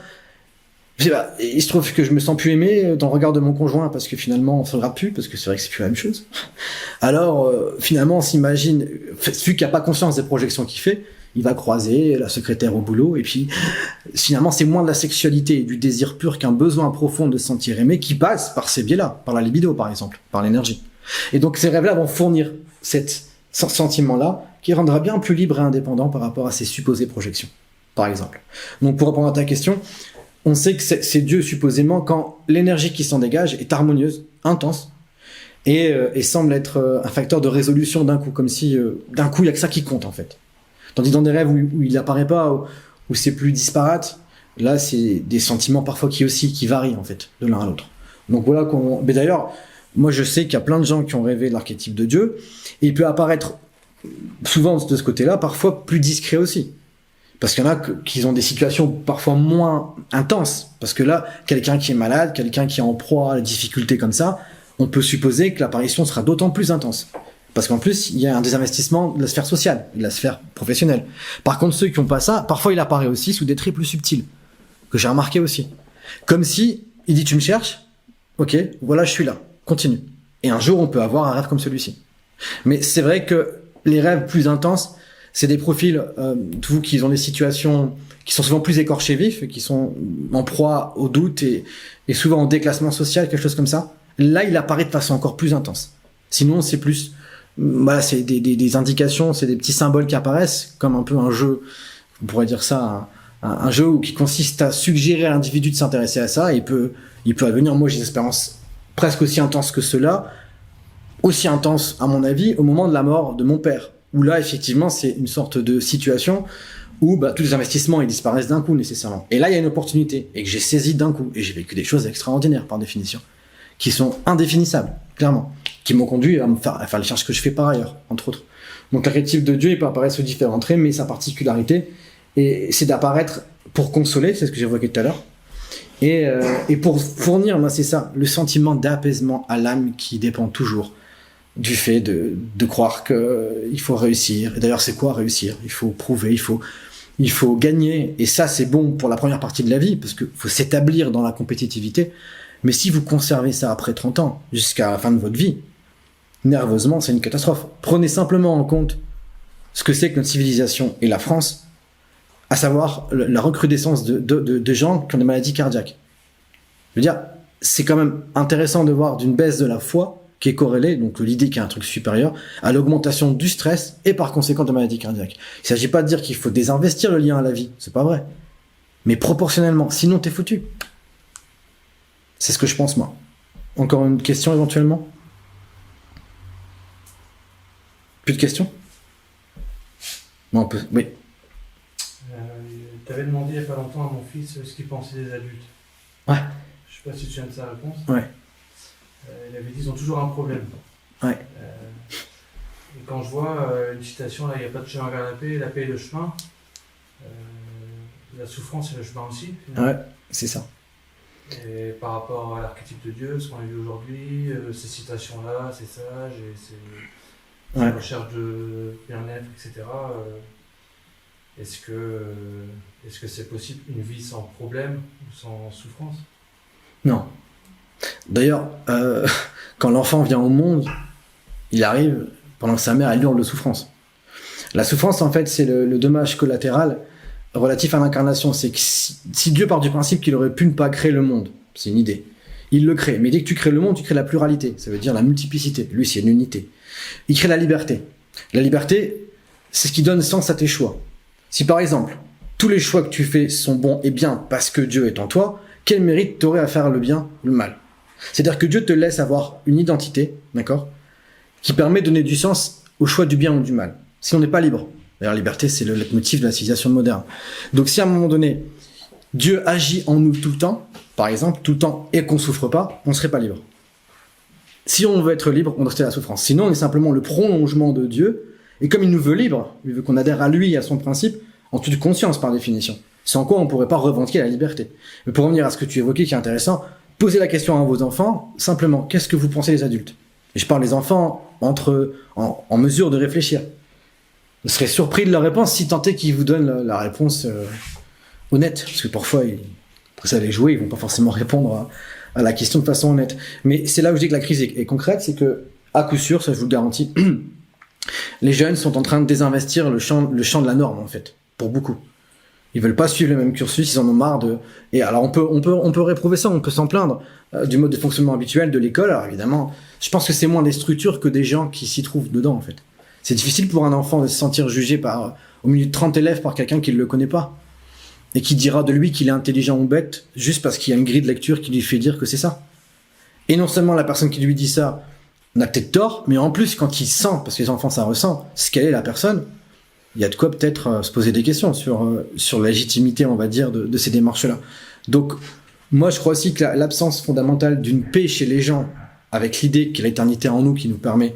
Il se trouve que je me sens plus aimé dans le regard de mon conjoint, parce que finalement, on se regarde plus, parce que c'est vrai que c'est plus la même chose. Alors, finalement, on s'imagine, celui qui n'a pas conscience des projections qu'il fait, il va croiser la secrétaire au boulot, et puis finalement c'est moins de la sexualité et du désir pur qu'un besoin profond de se sentir aimé qui passe par ces biais-là, par la libido par exemple, par l'énergie. Et donc ces rêves-là vont fournir ce sentiment-là qui rendra bien plus libre et indépendant par rapport à ces supposées projections, par exemple. Donc pour répondre à ta question, on sait que c'est Dieu supposément quand l'énergie qui s'en dégage est harmonieuse, intense, et semble être un facteur de résolution d'un coup, comme si d'un coup il y a que ça qui compte en fait. Tandis dans des rêves où il apparaît pas, où c'est plus disparate, là c'est des sentiments parfois qui varient en fait de l'un à l'autre. Donc voilà mais d'ailleurs, moi je sais qu'il y a plein de gens qui ont rêvé de l'archétype de Dieu, et il peut apparaître souvent de ce côté-là, parfois plus discret aussi. Parce qu'il y en a qui ont des situations parfois moins intenses. Parce que là, quelqu'un qui est malade, quelqu'un qui est en proie à la difficulté comme ça, on peut supposer que l'apparition sera d'autant plus intense. Parce qu'en plus, il y a un désinvestissement de la sphère sociale, de la sphère professionnelle. Par contre, ceux qui n'ont pas ça, parfois il apparaît aussi sous des traits plus subtils, que j'ai remarqué aussi. Comme si, il dit, tu me cherches? Ok, voilà, je suis là. Continue. Et un jour, on peut avoir un rêve comme celui-ci. Mais c'est vrai que les rêves plus intenses, c'est des profils, qui ont des situations qui sont souvent plus écorchés vifs, qui sont en proie au doute et souvent en déclassement social, quelque chose comme ça. Là, il apparaît de façon encore plus intense. Sinon, c'est plus... Voilà, c'est des indications, c'est des petits symboles qui apparaissent, comme un peu un jeu, on pourrait dire ça, un jeu qui consiste à suggérer à l'individu de s'intéresser à ça, et il peut advenir, moi j'ai des expériences presque aussi intenses que cela, aussi intenses à mon avis, au moment de la mort de mon père, où là effectivement c'est une sorte de situation où tous les investissements ils disparaissent d'un coup nécessairement. Et là il y a une opportunité, et que j'ai saisi d'un coup, et j'ai vécu des choses extraordinaires par définition, qui sont indéfinissables, clairement, qui m'ont conduit à faire les recherches que je fais par ailleurs, entre autres. Donc l'archétype de Dieu, il peut apparaître sous différents traits, mais sa particularité, et c'est d'apparaître pour consoler, c'est ce que j'évoquais tout à l'heure, et pour fournir, moi c'est ça, le sentiment d'apaisement à l'âme qui dépend toujours du fait de croire qu'il faut réussir. Et d'ailleurs, c'est quoi réussir? Il faut prouver, il faut gagner, et ça c'est bon pour la première partie de la vie, parce qu'il faut s'établir dans la compétitivité, mais si vous conservez ça après 30 ans, jusqu'à la fin de votre vie, nerveusement, c'est une catastrophe. Prenez simplement en compte ce que c'est que notre civilisation et la France, à savoir la recrudescence de gens qui ont des maladies cardiaques. Je veux dire, c'est quand même intéressant de voir d'une baisse de la foi qui est corrélée, donc l'idée qu'il y a un truc supérieur, à l'augmentation du stress et par conséquent de maladies cardiaques. Il ne s'agit pas de dire qu'il faut désinvestir le lien à la vie, c'est pas vrai. Mais proportionnellement, sinon t'es foutu. C'est ce que je pense, moi. Encore une question éventuellement? Plus de questions? Non, on peut... Oui. Tu avais demandé il n'y a pas longtemps à mon fils ce qu'il pensait des adultes. Ouais. Je sais pas si tu viens de sa réponse. Ouais. Il avait dit ils ont toujours un problème. Ouais. Et quand je vois une citation, là, il n'y a pas de chemin vers la paix est le chemin. La souffrance est le chemin aussi. Finalement. Ouais, c'est ça. Et par rapport à l'archétype de Dieu, ce qu'on a vu aujourd'hui, ces citations-là, c'est sage, et c'est Ouais. recherche de bien-être, etc. Est-ce que c'est possible une vie sans problème ou sans souffrance? Non. D'ailleurs, quand l'enfant vient au monde, il arrive pendant que sa mère elle hurle de souffrance. La souffrance, en fait, c'est le dommage collatéral relatif à l'incarnation. C'est que si Dieu part du principe qu'il aurait pu ne pas créer le monde, c'est une idée, il le crée. Mais dès que tu crées le monde, tu crées la pluralité. Ça veut dire la multiplicité. Lui, c'est une unité. Il crée la liberté. La liberté, c'est ce qui donne sens à tes choix. Si par exemple, tous les choix que tu fais sont bons et bien parce que Dieu est en toi, quel mérite t'aurais à faire le bien ou le mal? C'est-à-dire que Dieu te laisse avoir une identité, d'accord, qui permet de donner du sens au choix du bien ou du mal. Si on n'est pas libre, d'ailleurs, la liberté, c'est le leitmotiv de la civilisation moderne. Donc, si à un moment donné, Dieu agit en nous tout le temps, par exemple, tout le temps, et qu'on souffre pas, on ne serait pas libre. Si on veut être libre, on doit rester à la souffrance. Sinon, on est simplement le prolongement de Dieu, et comme il nous veut libre, il veut qu'on adhère à lui, à son principe, en toute conscience, par définition. Sans quoi, on ne pourrait pas revendiquer la liberté. Mais pour revenir à ce que tu évoquais, qui est intéressant, posez la question à vos enfants, simplement, qu'est-ce que vous pensez des adultes? Et je parle des enfants en mesure de réfléchir. Vous serez surpris de leur réponse si tant est qu'ils vous donnent la réponse honnête. Parce que parfois, pour ça les jouer, ils vont pas forcément répondre à la question de façon honnête. Mais c'est là où je dis que la crise est concrète, c'est que, à coup sûr, ça je vous le garantis, les jeunes sont en train de désinvestir le champ de la norme, en fait, pour beaucoup. Ils veulent pas suivre le même cursus, ils en ont marre de... Et alors on peut réprouver ça, on peut s'en plaindre du mode de fonctionnement habituel de l'école. Alors évidemment, je pense que c'est moins des structures que des gens qui s'y trouvent dedans, en fait. C'est difficile pour un enfant de se sentir jugé au milieu de 30 élèves par quelqu'un qui ne le connaît pas et qui dira de lui qu'il est intelligent ou bête juste parce qu'il y a une grille de lecture qui lui fait dire que c'est ça. Et non seulement la personne qui lui dit ça n'a peut-être tort, mais en plus quand il sent, parce que les enfants ça ressent, ce qu'elle est la personne, il y a de quoi peut-être se poser des questions sur la légitimité, on va dire, de ces démarches-là. Donc moi je crois aussi que l'absence fondamentale d'une paix chez les gens, avec l'idée qu'il y a l'éternité en nous qui nous permet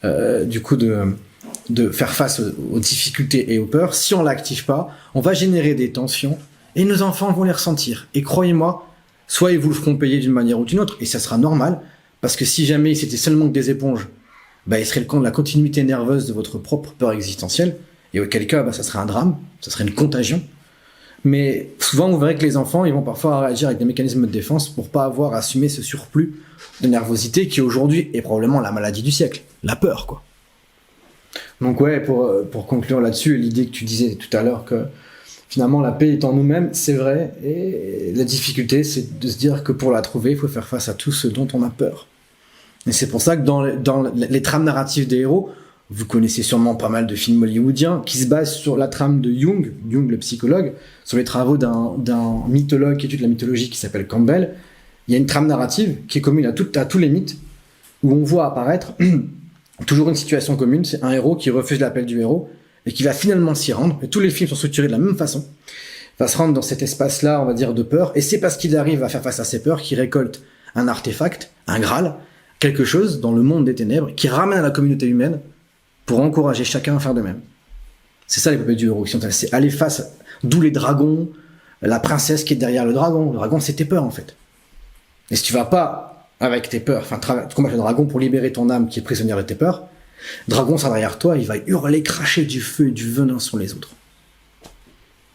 du coup de faire face aux difficultés et aux peurs, si on l'active pas, on va générer des tensions et nos enfants vont les ressentir. Et croyez-moi, soit ils vous le feront payer d'une manière ou d'une autre, et ça sera normal, parce que si jamais c'était seulement que des éponges, il serait le camp de la continuité nerveuse de votre propre peur existentielle, et auquel cas, ça serait un drame, ça serait une contagion. Mais souvent, vous verrez que les enfants, ils vont parfois réagir avec des mécanismes de défense pour pas avoir à assumer ce surplus de nervosité qui aujourd'hui est probablement la maladie du siècle, la peur, quoi. Donc ouais, pour conclure là-dessus, l'idée que tu disais tout à l'heure que finalement la paix est en nous-mêmes, c'est vrai, et la difficulté c'est de se dire que pour la trouver, il faut faire face à tout ce dont on a peur. Et c'est pour ça que dans les trames narratives des héros, vous connaissez sûrement pas mal de films hollywoodiens qui se basent sur la trame de Jung le psychologue, sur les travaux d'un mythologue qui étudie la mythologie qui s'appelle Campbell. Il y a une trame narrative qui est commune à tous les mythes, où on voit apparaître toujours une situation commune, c'est un héros qui refuse l'appel du héros et qui va finalement s'y rendre. Et tous les films sont structurés de la même façon. Il va se rendre dans cet espace-là, on va dire, de peur. Et c'est parce qu'il arrive à faire face à ces peurs qu'il récolte un artefact, un Graal, quelque chose dans le monde des ténèbres qui ramène à la communauté humaine pour encourager chacun à faire de même. C'est ça l'épopée du héros occidental, c'est aller face, d'où les dragons, la princesse qui est derrière le dragon. Le dragon, c'est tes peurs, en fait. Et si tu vas pas avec tes peurs, combattre le dragon pour libérer ton âme qui est prisonnière de tes peurs, le dragon sera derrière toi, il va hurler, cracher du feu et du venin sur les autres.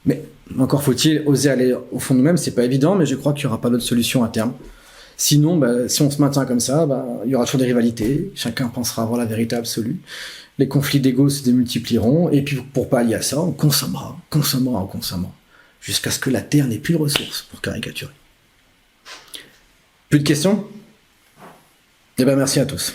Mais encore faut-il oser aller au fond de nous-mêmes, c'est pas évident, mais je crois qu'il y aura pas d'autre solution à terme. Sinon, si on se maintient comme ça, il y aura toujours des rivalités, chacun pensera avoir la vérité absolue, les conflits d'ego se démultiplieront, et puis pour pallier à ça, on consommera, jusqu'à ce que la Terre n'ait plus de ressources, pour caricaturer. Plus de questions ? Eh bien, merci à tous.